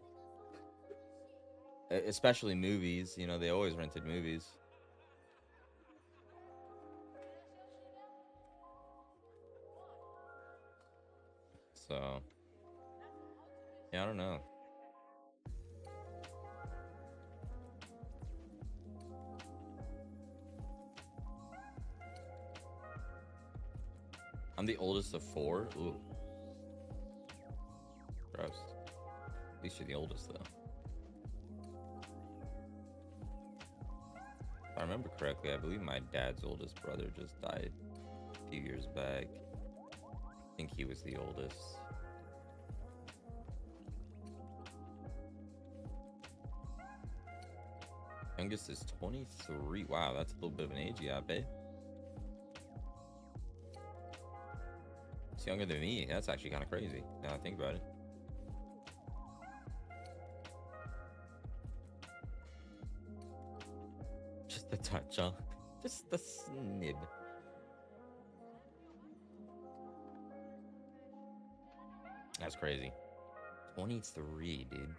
especially movies. You know, they always rented movies. So, yeah, I don't know. I'm the oldest of 4. Ooh. Gross. At least you're the oldest, though. If I remember correctly, I believe my dad's oldest brother just died a few years back. I think he was the oldest. Youngest is 23. Wow, that's a little bit of an age gap, eh? It's younger than me. That's actually kind of crazy. Now I think about it. Just a touch, huh? Just a snib. That's crazy. 23, dude.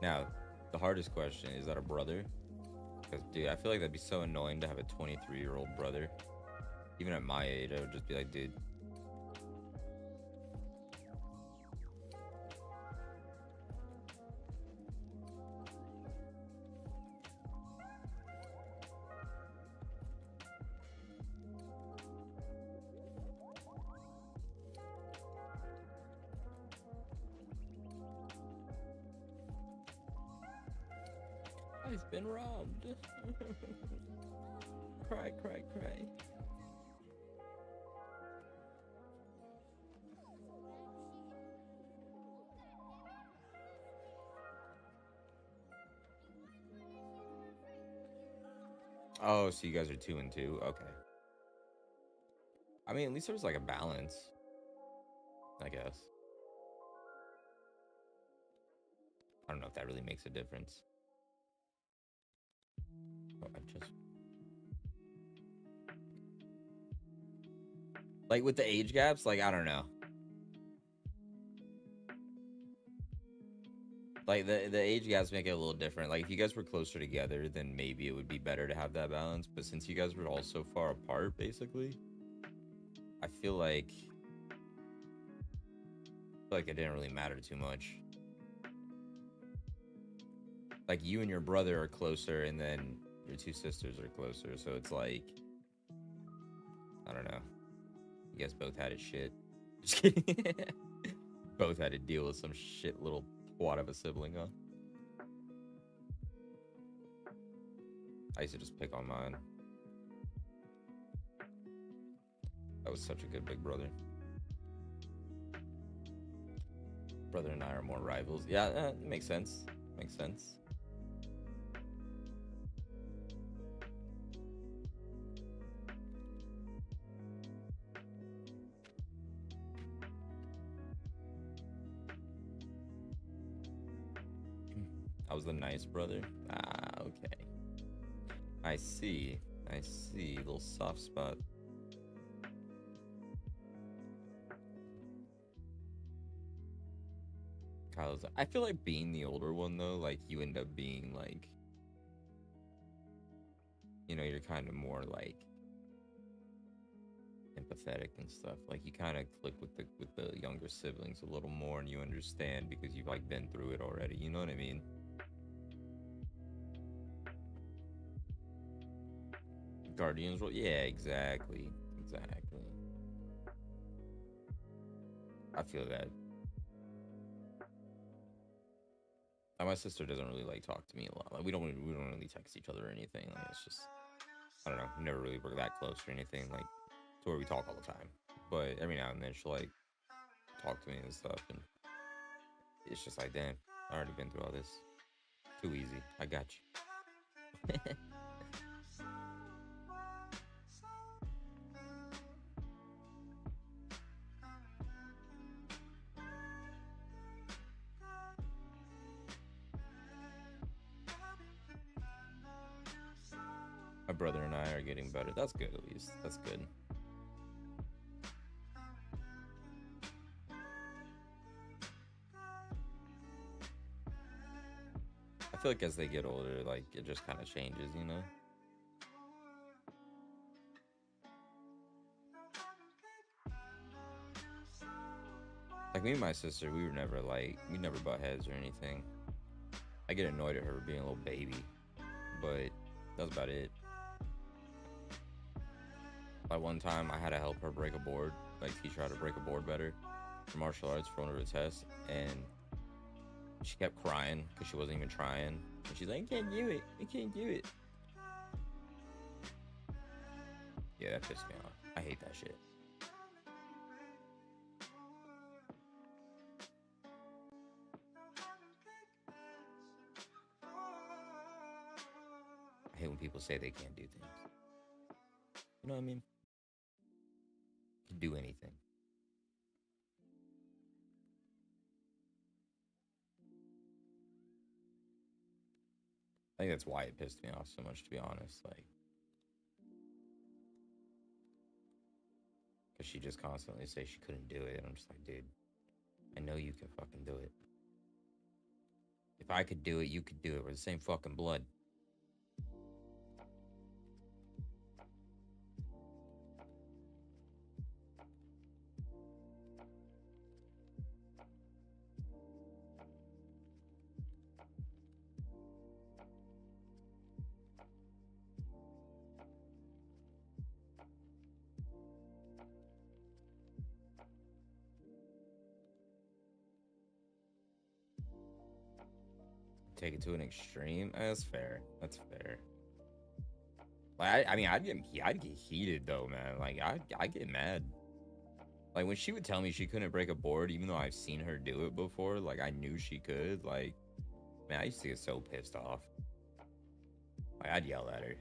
Now, the hardest question, is that a brother? Because, dude, I feel like that'd be so annoying to have a 23-year-old brother. Even at my age, I would just be like, dude. I've been robbed. Cry, cry, cry. Oh, so you guys are 2 and 2? Okay. I mean, at least there was like a balance, I guess. I don't know if that really makes a difference. Oh, I just... Like, with the age gaps, like, I don't know. Like, the age gaps make it a little different. Like, if you guys were closer together, then maybe it would be better to have that balance. But since you guys were all so far apart, basically, I feel like it didn't really matter too much. Like, you and your brother are closer, and then your 2 sisters are closer. So it's like, I don't know. You guys both had it shit. Just kidding. Both had to deal with some shit little twat of a sibling, huh? I used to just pick on mine. That was such a good big brother. Brother and I are more rivals. Yeah, it makes sense. Makes sense. I was the nice brother. Ah, okay. I see. I see. Little soft spot. Kyle's. I feel like being the older one though, like you end up being like, you know, you're kind of more like empathetic and stuff. Like you kind of click with the younger siblings a little more, and you understand because you've like been through it already. You know what I mean? Guardians role. Yeah, exactly. I feel that. My sister doesn't really like talk to me a lot. Like we don't really text each other or anything. Like it's just, I don't know. We never really were that close or anything. Like to where we talk all the time. But every now and then she'll like talk to me and stuff, and it's just like, damn, I already been through all this. Too easy. I got you. My brother and I are getting better. That's good, at least. That's good. I feel like as they get older, like, it just kind of changes, you know? Like, me and my sister, we never butt heads or anything. I get annoyed at her being a little baby, but that's about it. Like, one time, I had to help her break a board, like, teach her how to break a board better for martial arts for one of her tests, and she kept crying because she wasn't even trying. And she's like, I can't do it. I can't do it. Yeah, that pissed me off. I hate that shit. I hate when people say they can't do things. You know what I mean? Can do anything. I think that's why it pissed me off so much, to be honest. Like, because she just constantly say she couldn't do it. And I'm just like, dude, I know you can fucking do it. If I could do it, you could do it. We're the same fucking blood. Take it to an extreme. That's fair. That's fair. Like, I mean, I'd get heated though, man. Like, I'd get mad. Like when she would tell me she couldn't break a board, even though I've seen her do it before. Like I knew she could. Like, man, I used to get so pissed off. Like I'd yell at her.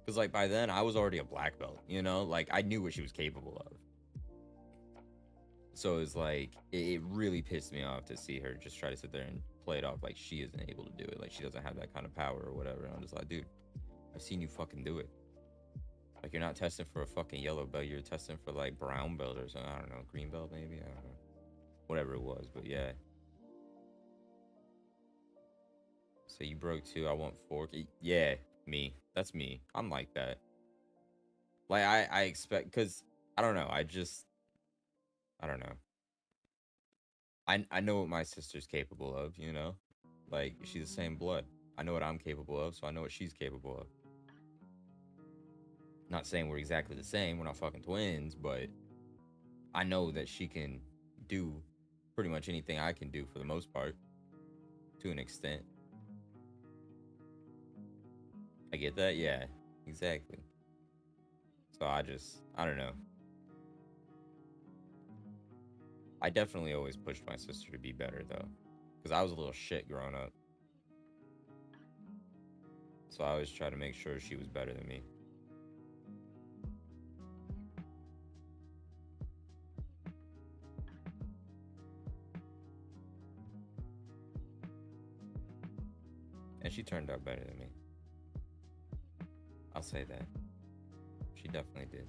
Cause like by then I was already a black belt, you know? Like I knew what she was capable of. So it's like it really pissed me off to see her just try to sit there and play it off like she isn't able to do it. Like she doesn't have that kind of power or whatever. And I'm just like, dude, I've seen you fucking do it. Like you're not testing for a fucking yellow belt, you're testing for like brown belt or something. I don't know, green belt maybe. I don't know. Whatever it was, but yeah. So you broke 2, I want 4. Yeah, me. That's me. I'm like that. Like I expect, cause I don't know. I don't know. I know what my sister's capable of, you know? Like she's the same blood. I know what I'm capable of, so I know what she's capable of. Not saying we're exactly the same, we're not fucking twins, but I know that she can do pretty much anything I can do for the most part, to an extent. I get that? Yeah, exactly. So I don't know. I definitely always pushed my sister to be better, though. Because I was a little shit growing up. So I always try to make sure she was better than me. And she turned out better than me. I'll say that. She definitely did.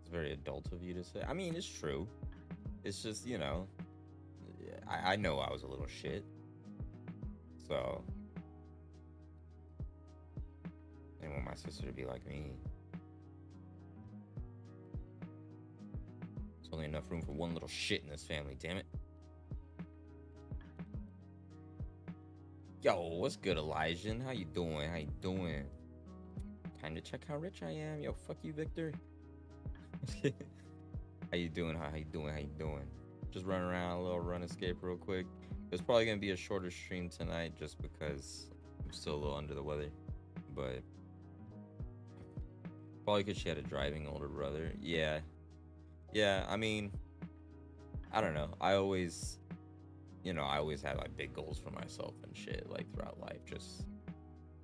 It's very adult of you to say. I mean, it's true. It's just, you know, I know I was a little shit. So, I didn't want my sister to be like me. There's only enough room for one little shit in this family, damn it. Yo, what's good, Elijah? How you doing? How you doing? Time to check how rich I am. Yo, fuck you, Victor. How you doing? How you doing? How you doing? Just running around, a little run escape real quick. It's probably gonna be a shorter stream tonight just because I'm still a little under the weather. But probably because she had a driving older brother. Yeah. Yeah, I mean, I don't know. I always had like big goals for myself and shit, like throughout life. Just,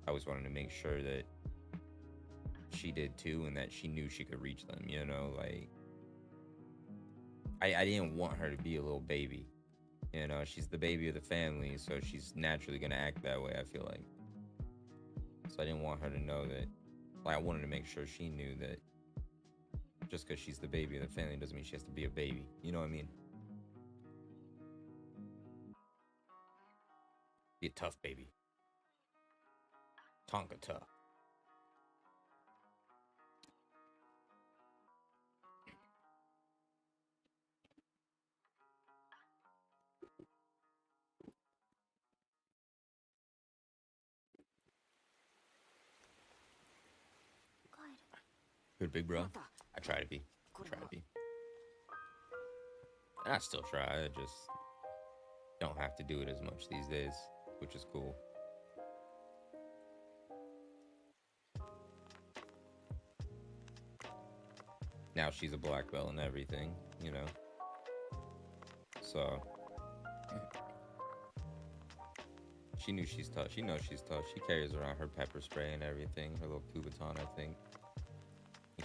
I always wanted to make sure that she did too and that she knew she could reach them, you know? Like, I didn't want her to be a little baby. You know, she's the baby of the family, so she's naturally gonna act that way, I feel like. So I didn't want her to know that, like, I wanted to make sure she knew that just because she's the baby of the family doesn't mean she has to be a baby. You know what I mean? Be a tough baby. Tonka tough. Good, big bro. I try to be. And I still try. I just don't have to do it as much these days, which is cool. Now she's a black belt and everything, you know. So she knew she's tough. She knows she's tough. She carries around her pepper spray and everything. Her little Kubaton, I think.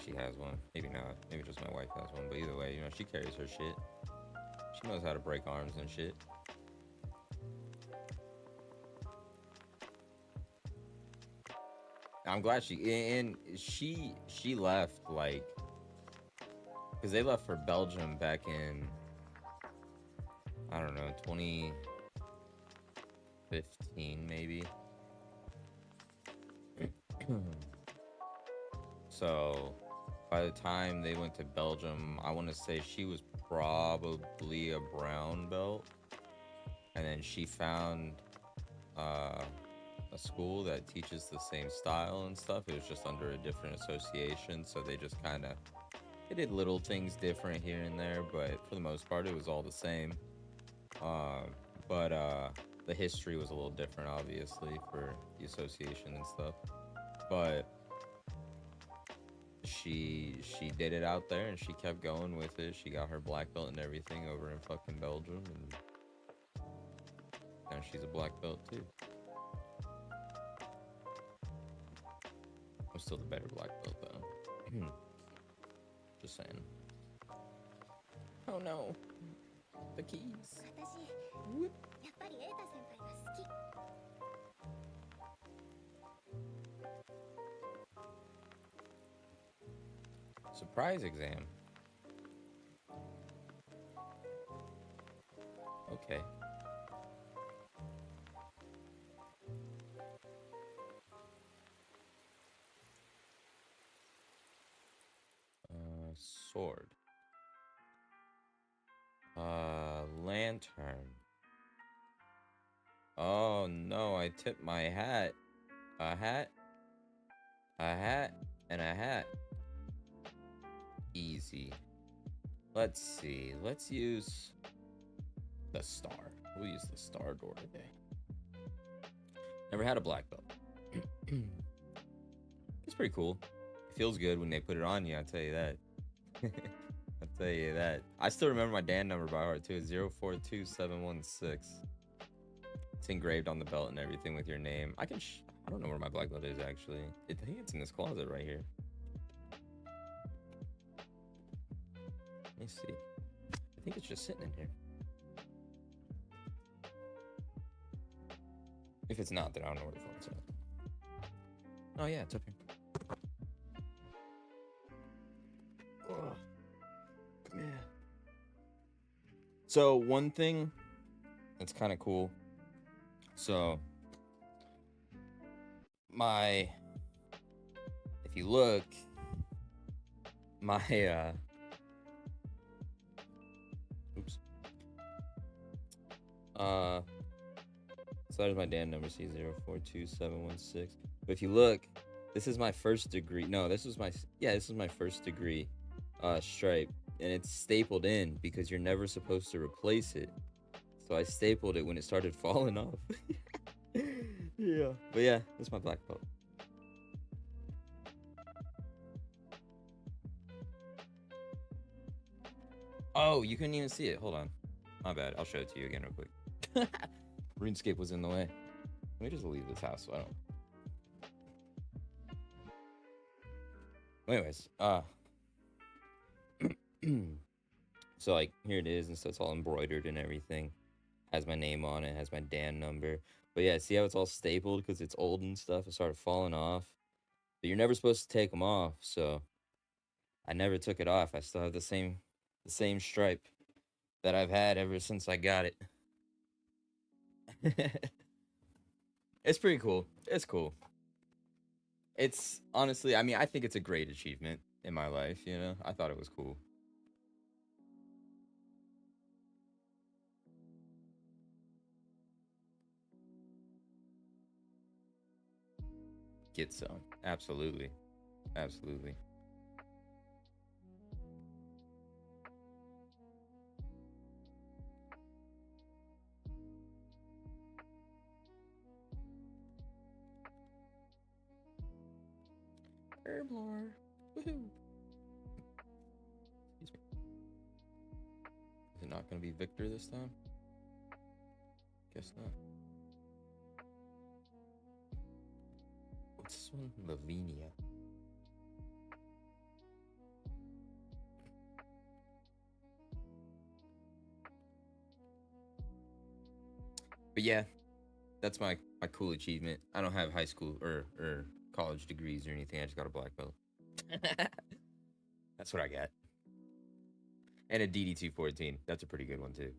She has one. Maybe not. Maybe just my wife has one. But either way, you know, she carries her shit. She knows how to break arms and shit. I'm glad she left, like, because they left for Belgium back in, I don't know, 2015 maybe. So by the time they went to Belgium, I want to say she was probably a brown belt, and then she found a school that teaches the same style and stuff. It was just under a different association, so they just kind of, they did little things different here and there, but for the most part it was all the same. But the history was a little different, obviously, for the association and stuff. But she did it out there and she kept going with it. She got her black belt and everything over in fucking Belgium, and now she's a black belt too. I'm still the better black belt though. Just saying. Oh no, the keys. Whoop. Surprise exam. Okay. Sword. Lantern. Oh no, I tipped my hat. A hat? A hat? And a hat. Easy. Let's see. Let's use the star. We'll use the star door today. Never had a black belt. It's pretty cool. feels good when they put it on you. I'll tell you that. I'll tell you that. I still remember my Dan number by heart too. It's 042716. It's engraved on the belt and everything with your name. I don't know where my black belt is actually. I think it's in this closet right here. Let me see. I think it's just sitting in here. If it's not, then I don't know where the fuck it's at. Oh yeah, it's up here. Oh, come here. So one thing that's kind of cool. So if you look, my oops. So that is my Dan number, C042716. But if you look, this is my first degree. No, this is my first degree stripe, and it's stapled in because you're never supposed to replace it. So I stapled it when it started falling off. Yeah. But yeah, that's my black belt. Oh, you couldn't even see it. Hold on. My bad. I'll show it to you again real quick. RuneScape was in the way. Let me just leave this house so I don't. Anyways, so like here it is, and so it's all embroidered and everything. Has my name on it, has my Dan number. But yeah, see how it's all stapled because it's old and stuff. It started falling off. But you're never supposed to take them off, so I never took it off. I still have the same stripe that I've had ever since I got it. It's pretty cool. It's cool. It's honestly, I mean, I think it's a great achievement in my life, you know? I thought it was cool. Get some. Absolutely. Absolutely. Herblore. Woohoo. Excuse me. Is it not going to be Victor this time? Guess not. What's this one? Lavinia. But yeah, that's my cool achievement. I don't have high school or college degrees or anything. I just got a black belt. That's what I got. And a DD214. That's a pretty good one too.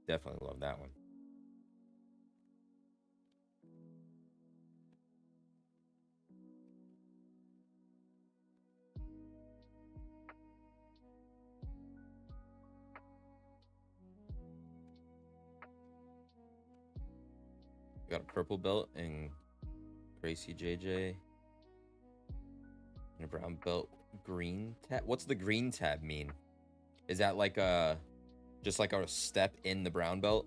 Definitely love that one. Got a purple belt and Gracie JJ. And a brown belt, green tab. What's the green tab mean? Is that like just like a step in the brown belt?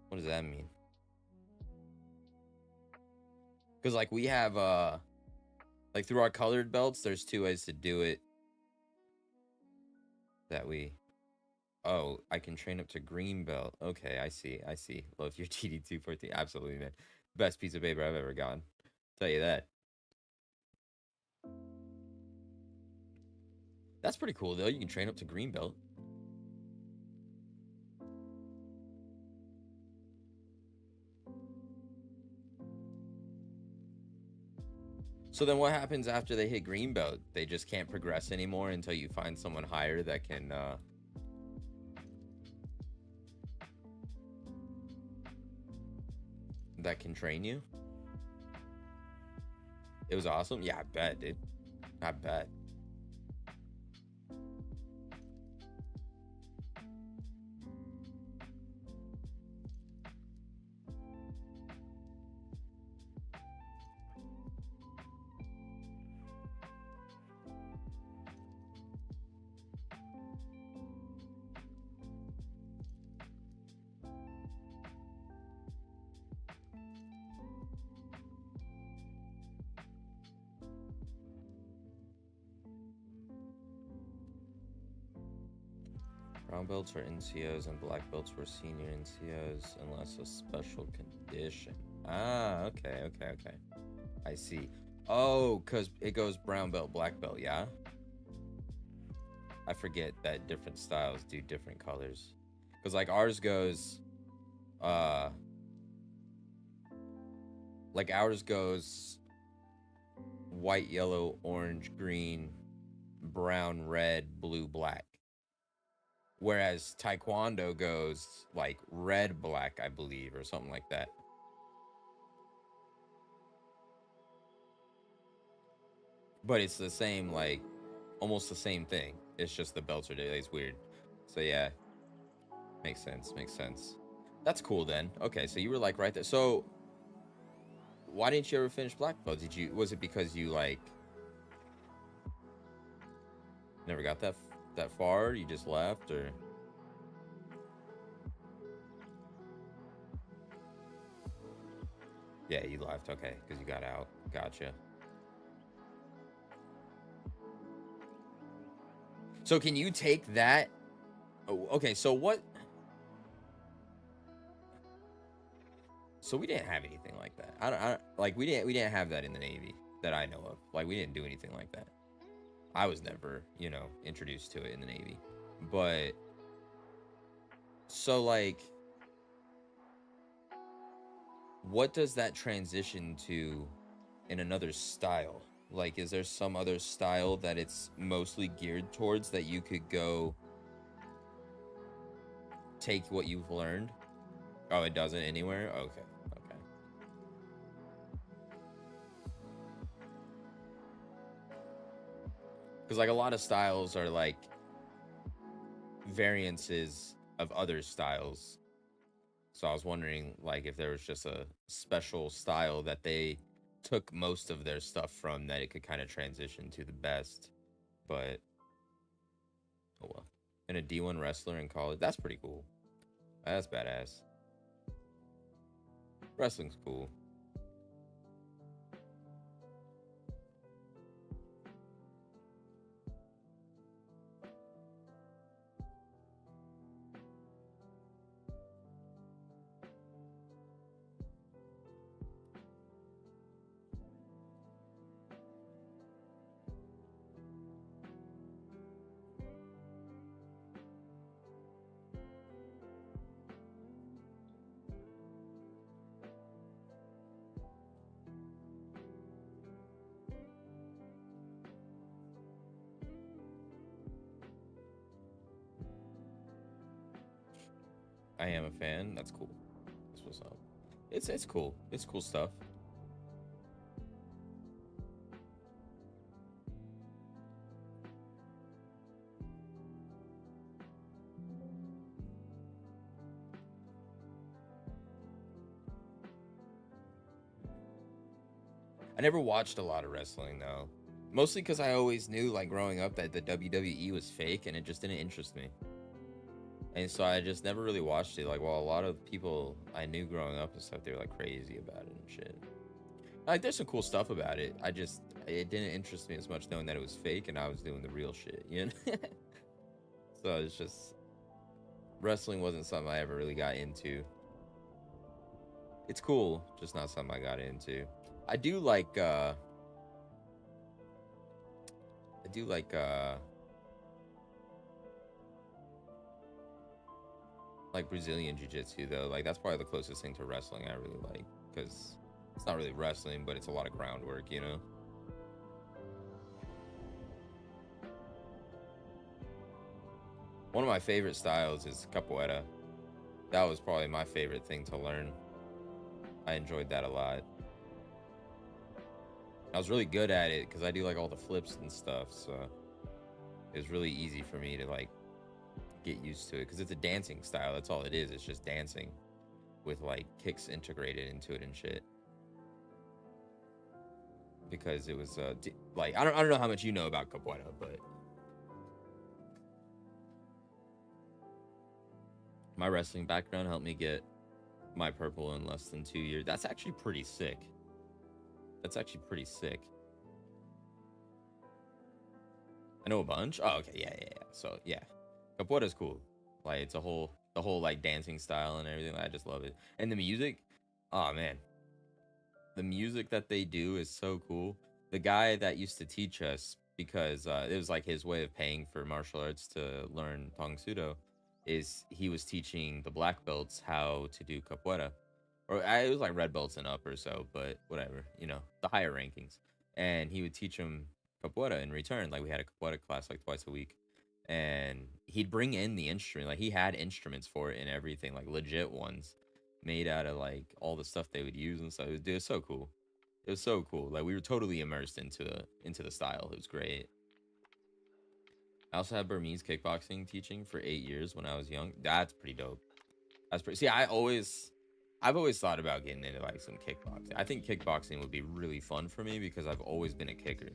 What does that mean? Because like we have like through our colored belts, there's 2 ways to do it. That we, oh, I can train up to green belt. Okay, I see. Well, if you're TD214, absolutely, man. Best piece of paper I've ever gotten. Tell you that. That's pretty cool, though. You can train up to green belt. So then what happens after they hit green belt? They just can't progress anymore until you find someone higher that can train you? It was awesome. Yeah, I bet, dude. I bet. Brown belts are NCOs and black belts were senior NCOs unless a special condition. Ah, okay. I see. Oh, because it goes brown belt, black belt, yeah? I forget that different styles do different colors. Because, like, ours goes... Like, ours goes white, yellow, orange, green, brown, red, blue, black. Whereas Taekwondo goes, like, red, black, I believe, or something like that. But it's the same, like, almost the same thing. It's just the belts are different. It's weird. So, yeah. Makes sense. That's cool, then. Okay, so you were, like, right there. So, why didn't you ever finish black belt? Was it because you, like, never got that far? You just left, or... Yeah, you left. Okay, because you got out. Gotcha. So can you take that? Oh, okay, so what? So we didn't have anything like that. I don't like we didn't have that in the Navy that I know of. Like we didn't do anything like that. I was never, introduced to it in the Navy. But so like what does that transition to in another style? Like, is there some other style that it's mostly geared towards that you could go take what you've learned? Oh, it doesn't anywhere? Okay. Because, like, a lot of styles are, like, variances of other styles. So I was wondering, like, if there was just a special style that they took most of their stuff from that it could kind of transition to the best. But oh well. And a D1 wrestler in college, that's pretty cool. That's badass. Wrestling's cool. I am a fan. That's cool. That's what's up. It's cool. It's cool stuff. I never watched a lot of wrestling though. Mostly because I always knew, like, growing up that the WWE was fake and it just didn't interest me. And so I just never really watched it. Like, well, a lot of people I knew growing up and stuff, they were like crazy about it and shit. Like, there's some cool stuff about it. It didn't interest me as much knowing that it was fake and I was doing the real shit, you know? So it's just, wrestling wasn't something I ever really got into. It's cool, just not something I got into. I do like Brazilian jiu-jitsu though. Like, that's probably the closest thing to wrestling I really like, because it's not really wrestling, but it's a lot of groundwork, you know? One of my favorite styles is capoeira. That was probably my favorite thing to learn. I enjoyed that a lot. I was really good at it because I do, like, all the flips and stuff, so it was really easy for me to, like, get used to it, because it's a dancing style. That's all it is. It's just dancing with, like, kicks integrated into it and shit. Because it was like, I don't know how much you know about capoeira, but my wrestling background helped me get my purple in less than 2 years. That's actually pretty sick. I know a bunch. Oh, okay, yeah. So yeah, capoeira's cool. Like it's the whole like dancing style and everything. I just love it. And the music, oh man, the music that they do is so cool. The guy that used to teach us, because it was like his way of paying for martial arts to learn Tong Sudo, is he was teaching the black belts how to do capoeira. Or it was like red belts and up or so, but whatever, you know, the higher rankings. And he would teach them capoeira in return. Like we had a capoeira class like twice a week. And he'd bring in the instrument. Like he had instruments for it and everything, like legit ones made out of like all the stuff they would use and stuff. It was so cool. It was so cool. Like we were totally immersed into the style. It was great. I also had Burmese kickboxing teaching for 8 years when I was young. That's pretty dope. That's pretty. See, I've always thought about getting into like some kickboxing. I think kickboxing would be really fun for me because I've always been a kicker.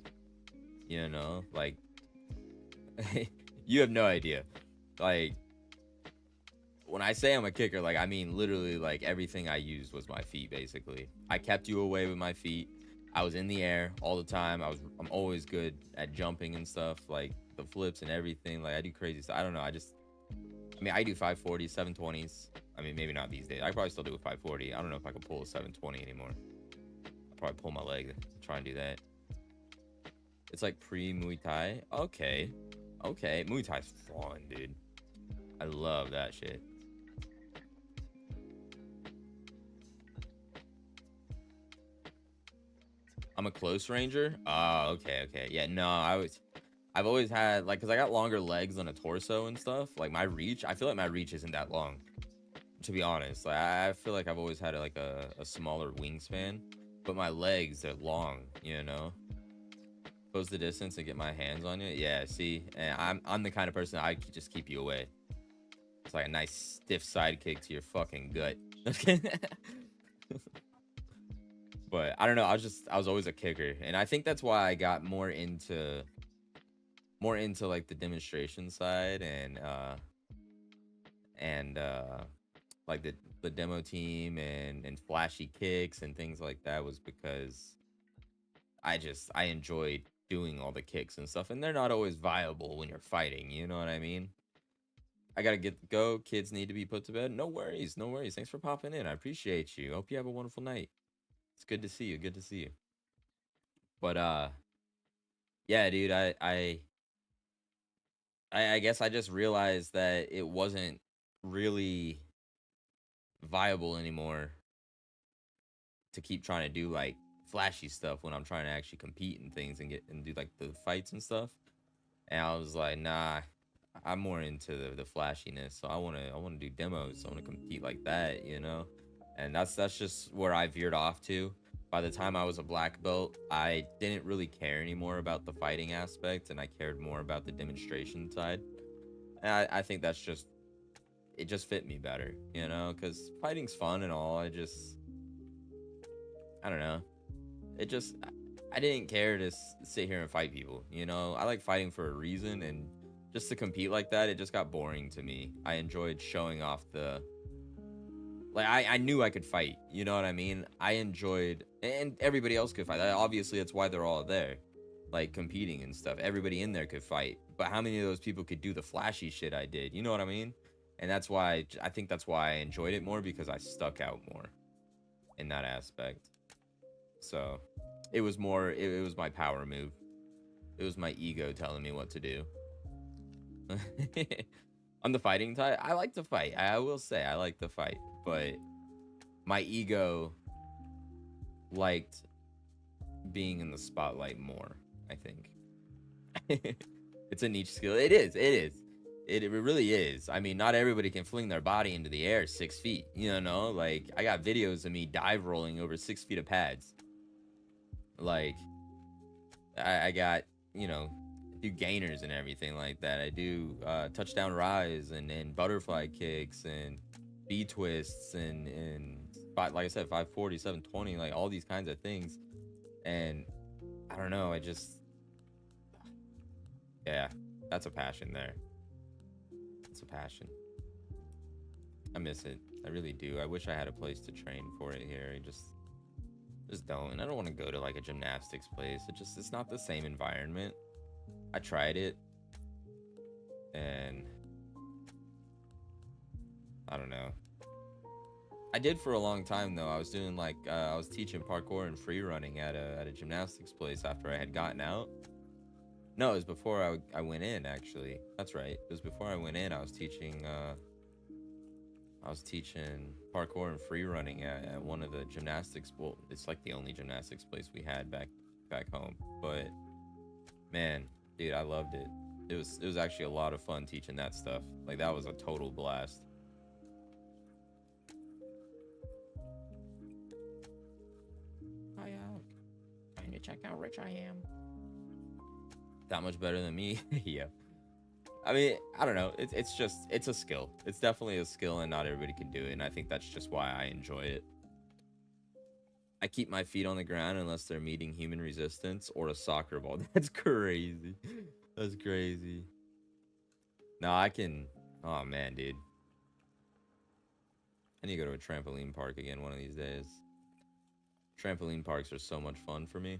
You know, like you have no idea. Like when I say I'm a kicker, like I mean literally like everything I used was my feet basically. I kept you away with my feet. I was in the air all the time. I'm always good at jumping and stuff, like the flips and everything. Like I do crazy stuff. I don't know. I mean I do 540s, 720s. I mean maybe not these days. I probably still do a 540. I don't know if I can pull a 720 anymore. I'll probably pull my leg and try and do that. It's like pre-Muay Thai. Okay. Okay. Muay Thai's fun, dude. I love that shit. I'm a close ranger. Oh, okay, okay. Yeah, no, I've always had like, cause I got longer legs than a torso and stuff. Like my reach, I feel like my reach isn't that long, to be honest. Like I feel like I've always had like a smaller wingspan, but my legs are long. You know, close the distance and get my hands on you. Yeah, see, and I'm the kind of person I could just keep you away. It's like a nice stiff side kick to your fucking gut. But I don't know. I was always a kicker, and I think that's why I got more into like the demonstration side and like the demo team and flashy kicks and things like that, was because I enjoyed doing all the kicks and stuff, and they're not always viable when you're fighting. You know what I mean? I gotta go. Kids need to be put to bed. No worries, no worries. Thanks for popping in. I appreciate you. Hope you have a wonderful night. It's good to see you. Good to see you. But yeah, dude, I guess I just realized that it wasn't really viable anymore to keep trying to do like flashy stuff when I'm trying to actually compete and things and get and do like the fights and stuff. And I was like, nah, I'm more into the flashiness. So I wanna do demos. I wanna compete like that, you know? And that's just where I veered off to. By the time I was a black belt, I didn't really care anymore about the fighting aspect, and I cared more about the demonstration side. And I think it just fit me better, you know, because fighting's fun and all. I don't know. It just, I didn't care to sit here and fight people, you know. I like fighting for a reason, and just to compete like that, it just got boring to me. I enjoyed showing off like I knew I could fight, you know what I mean? I enjoyed, and everybody else could fight. Obviously, that's why they're all there, like competing and stuff. Everybody in there could fight, but how many of those people could do the flashy shit I did? You know what I mean? And that's why I think that's why I enjoyed it more, because I stuck out more in that aspect. So it was more, it was my power move. It was my ego telling me what to do. On the fighting type, I like to fight. I will say I like to fight, but my ego liked being in the spotlight more, I think. It's a niche skill. It is. It really is. I mean, not everybody can fling their body into the air 6 feet. You know, like I got videos of me dive rolling over 6 feet of pads. Like I got, you know, do gainers and everything like that. I do touchdown rise and butterfly kicks and B twists and like I said, 540, 720, like all these kinds of things. And I don't know, yeah, that's a passion there. It's a passion. I miss it. I really do. I wish I had a place to train for it here. I just don't. And I don't want to go to like a gymnastics place. It's not the same environment. I tried it, and I don't know. I did for a long time though. I was doing like I was teaching parkour and free running at a gymnastics place after I had gotten out. No, it was before I went in actually. That's right. It was before I went in. I was teaching parkour and free running at one of the gymnastics. Well, it's like the only gymnastics place we had back home. But man, dude, I loved it. It was actually a lot of fun teaching that stuff. Like that was a total blast. Hi, trying to check how rich I am. That much better than me? Yeah. I mean, I don't know. It's a skill. It's definitely a skill, and not everybody can do it. And I think that's just why I enjoy it. I keep my feet on the ground unless they're meeting human resistance or a soccer ball. That's crazy. That's crazy. No, I can. Oh man, dude. I need to go to a trampoline park again one of these days. Trampoline parks are so much fun for me.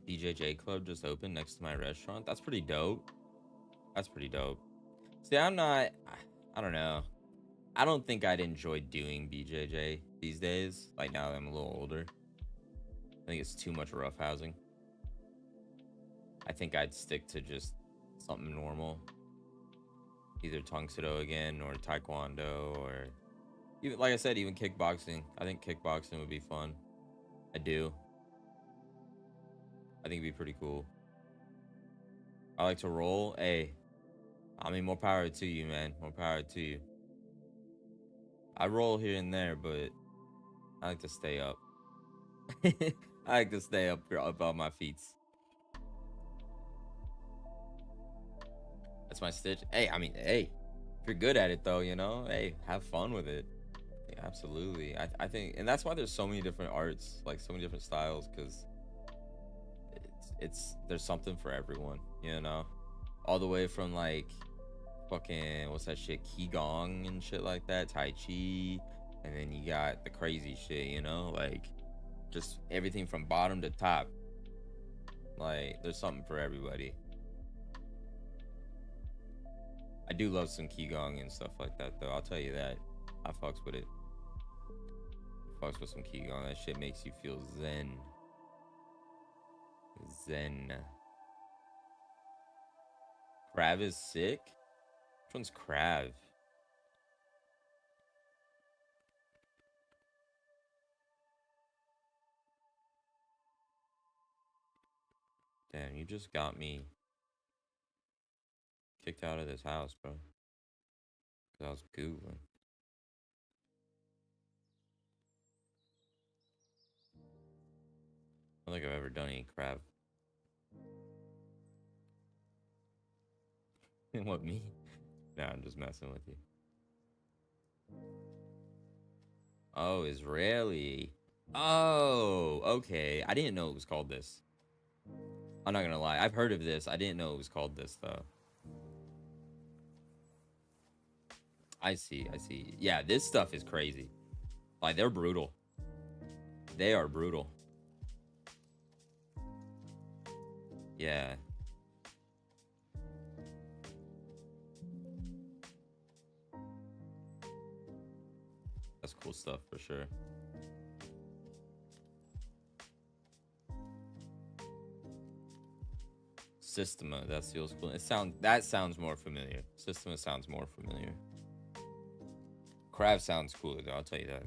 BJJ Club just opened next to my restaurant. That's pretty dope. That's pretty dope. See, I don't know. I don't think I'd enjoy doing BJJ these days. Like now that I'm a little older. I think it's too much rough housing. I think I'd stick to just something normal. Either Tongsudo again or Taekwondo or even, like I said, even kickboxing. I think kickboxing would be fun. I do. I think it'd be pretty cool. I like to roll. Hey, I mean, more power to you, man. More power to you. I roll here and there, but I like to stay up. I like to stay up on my feet. That's my stitch. Hey, I mean, hey, if you're good at it though, you know, hey, have fun with it. Yeah, absolutely. I think, and that's why there's so many different arts, like so many different styles, because there's something for everyone, you know, all the way from like fucking what's that shit, qigong and shit like that, tai chi, and then you got the crazy shit, you know, like just everything from bottom to top. Like there's something for everybody. I do love some qigong and stuff like that though, I'll tell you that. I fucks with it. Fucks with some qigong. That shit makes you feel zen. Zen. Crab is sick? Which one's Crab? Damn, you just got me kicked out of this house, bro. Cause I was Googling. I don't think I've ever done any crab. What, me? Nah, I'm just messing with you. Oh, Israeli. Oh, okay. I didn't know it was called this. I'm not gonna lie. I've heard of this. I didn't know it was called this, though. I see. I see. Yeah, this stuff is crazy. Like, they're brutal. They are brutal. Yeah. That's cool stuff for sure. Systema, that's the old school. That sounds more familiar. Systema sounds more familiar. Crab sounds cooler though, I'll tell you that.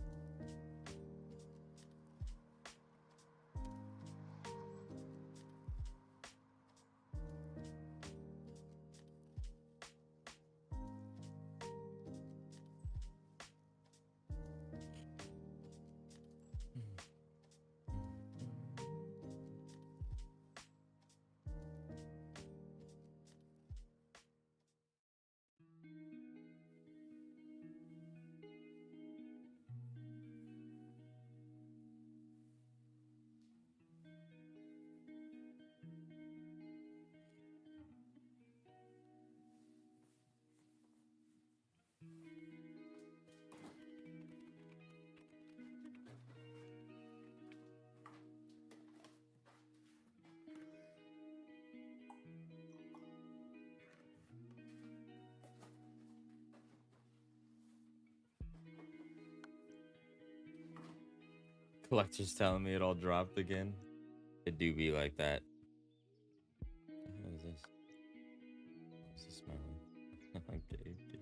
Collector's telling me it all dropped again. It do be like that. What is this? What's this smelling? Like Dave, dude.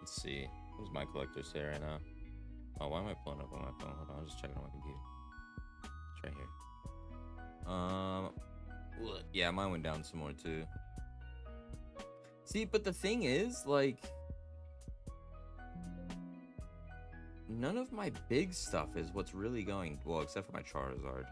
Let's see. What does my collector say right now? Oh, why am I pulling up on my phone? Hold on, I'll just check it on my computer. It's right here. Yeah, mine went down some more too. See, but the thing is, like, none of my big stuff is what's really going well, except for my Charizard.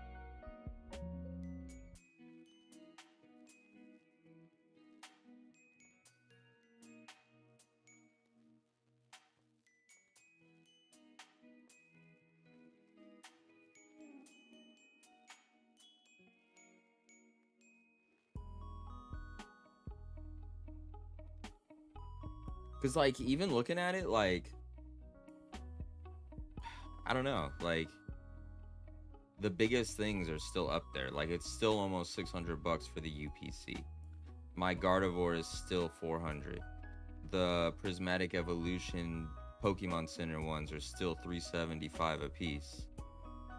Because, like, even looking at it, like, I don't know, like, the biggest things are still up there. Like, it's still almost $600 for the UPC. My Gardevoir is still 400. The Prismatic Evolution Pokemon Center ones are still 375 a piece.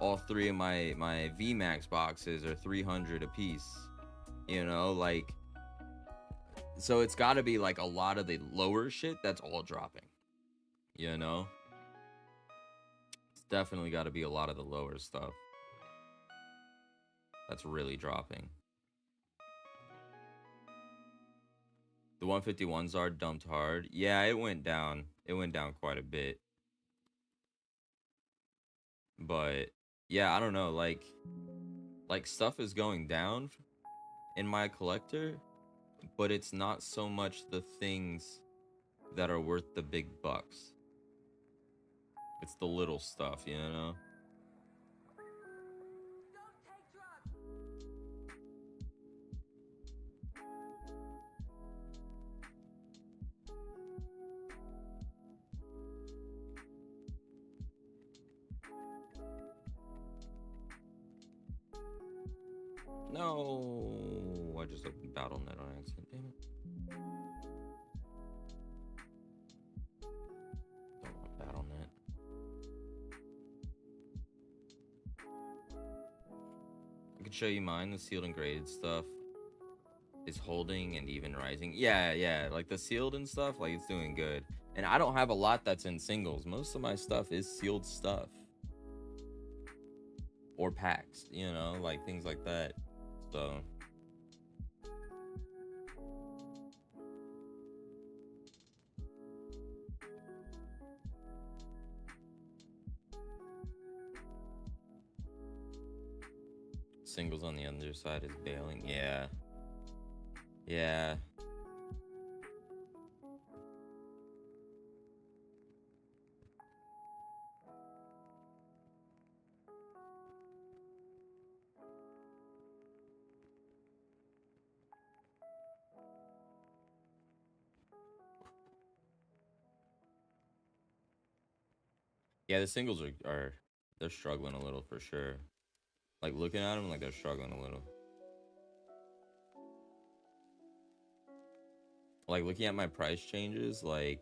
All three of my VMAX boxes are 300 a piece. You know, like, so it's got to be like a lot of the lower shit that's all dropping. You know? It's definitely got to be a lot of the lower stuff that's really dropping. The 151s are dumped hard. Yeah, it went down. It went down quite a bit. But yeah, I don't know, like stuff is going down in my collector, but it's not so much the things that are worth the big bucks. It's the little stuff, you know? No, I just opened BattleNet on accident. Damn it. Don't want BattleNet. I could show you mine. The sealed and graded stuff is holding and even rising. Yeah, like the sealed and stuff, like it's doing good. And I don't have a lot that's in singles. Most of my stuff is sealed stuff. Or packs, you know, like things like that. So singles on the underside is bailing. Yeah. Yeah. Yeah, the singles are they're struggling a little for sure. Like looking at them, like they're struggling a little. Like looking at my price changes, like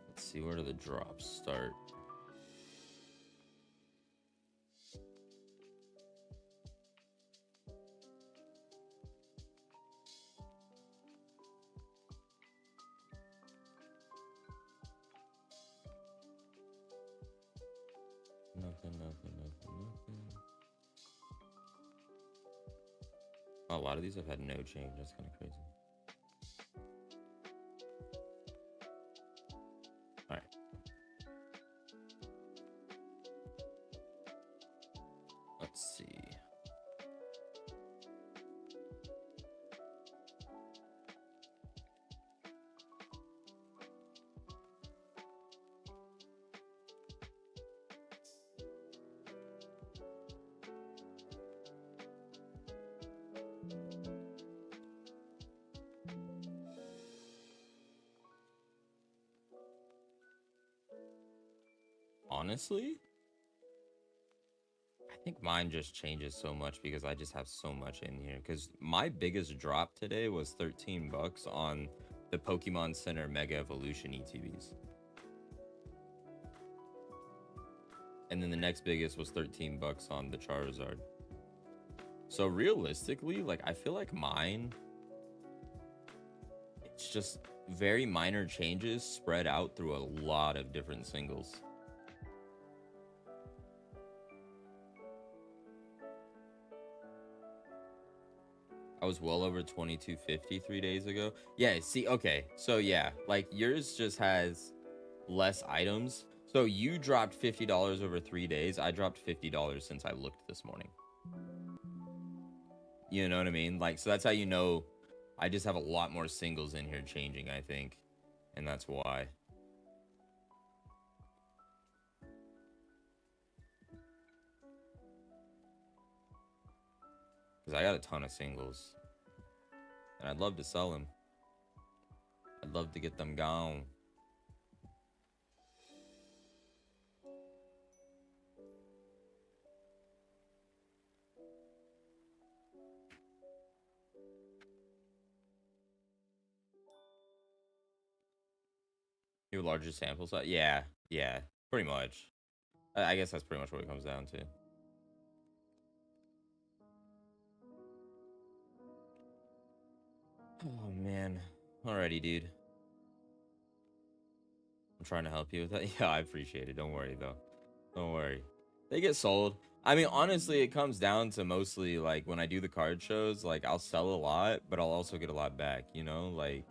let's see, where do the drops start? Nothing. A lot of these have had no change. That's kind of crazy. All right. Let's see. Honestly, I think mine just changes so much because I just have so much in here. Because my biggest drop today was $13 on the Pokemon Center Mega Evolution ETBs. And then the next biggest was $13 on the Charizard. So realistically, like, I feel like mine, it's just very minor changes spread out through a lot of different singles. I was well over 2250 3 days ago. Yeah, see, okay. So yeah, like yours just has less items. So you dropped $50 over 3 days. I dropped $50 since I looked this morning. You know what I mean? Like, so that's how you know I just have a lot more singles in here changing, I think. And that's why. Because I got a ton of singles. And I'd love to sell them. I'd love to get them gone. Your larger sample size? Yeah, yeah, pretty much. I guess that's pretty much what it comes down to. Oh, man. Alrighty, dude. I'm trying to help you with that. Yeah, I appreciate it. Don't worry, though. Don't worry. They get sold. I mean, honestly, it comes down to mostly, like, when I do the card shows, like, I'll sell a lot, but I'll also get a lot back, you know? Like,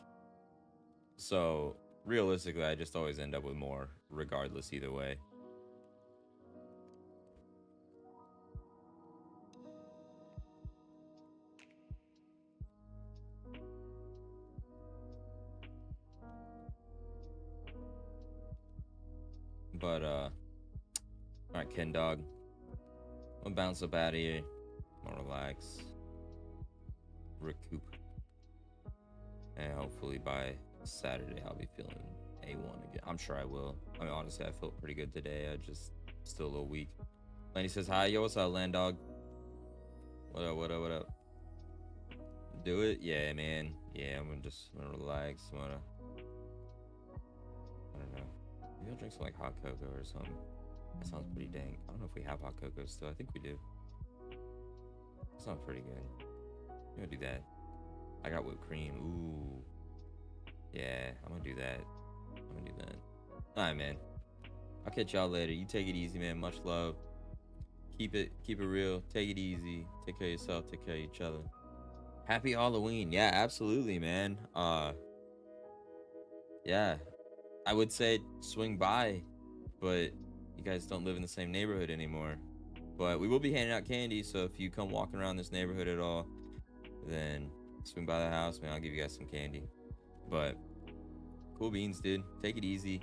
so, realistically, I just always end up with more, regardless, either way. But, alright, Ken Dog. I'll bounce up out of here. I'll relax. Recoup. And hopefully by Saturday, I'll be feeling A1 again. I'm sure I will. I mean, honestly, I felt pretty good today. I just still a little weak. Landy says, hi. Yo, what's up, Land Dog? What up, what up, what up? Do it? Yeah, man. Yeah, I'm gonna relax. I don't know. Maybe I'll drink some, like, hot cocoa or something. That sounds pretty dang. I don't know if we have hot cocoa still. I think we do. That sounds pretty good. I'm gonna do that. I got whipped cream. Ooh. Yeah, I'm gonna do that. Alright, man. I'll catch y'all later. You take it easy, man. Much love. Keep it real. Take it easy. Take care of yourself. Take care of each other. Happy Halloween. Yeah, absolutely, man. Yeah. I would say swing by, but you guys don't live in the same neighborhood anymore. But we will be handing out candy, so if you come walking around this neighborhood at all, then swing by the house, man. I'll give you guys some candy. But cool beans, dude. Take it easy.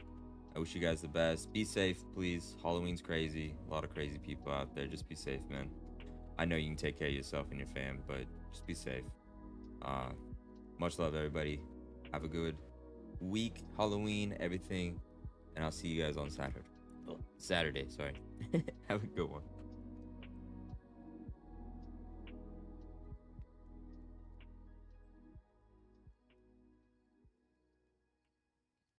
I wish you guys the best. Be safe, please. Halloween's crazy. A lot of crazy people out there. Just be safe, man. I know you can take care of yourself and your fam, but just be safe. Much love, everybody. Have a good week, Halloween, everything. And I'll see you guys on Saturday. Sorry. Have a good one.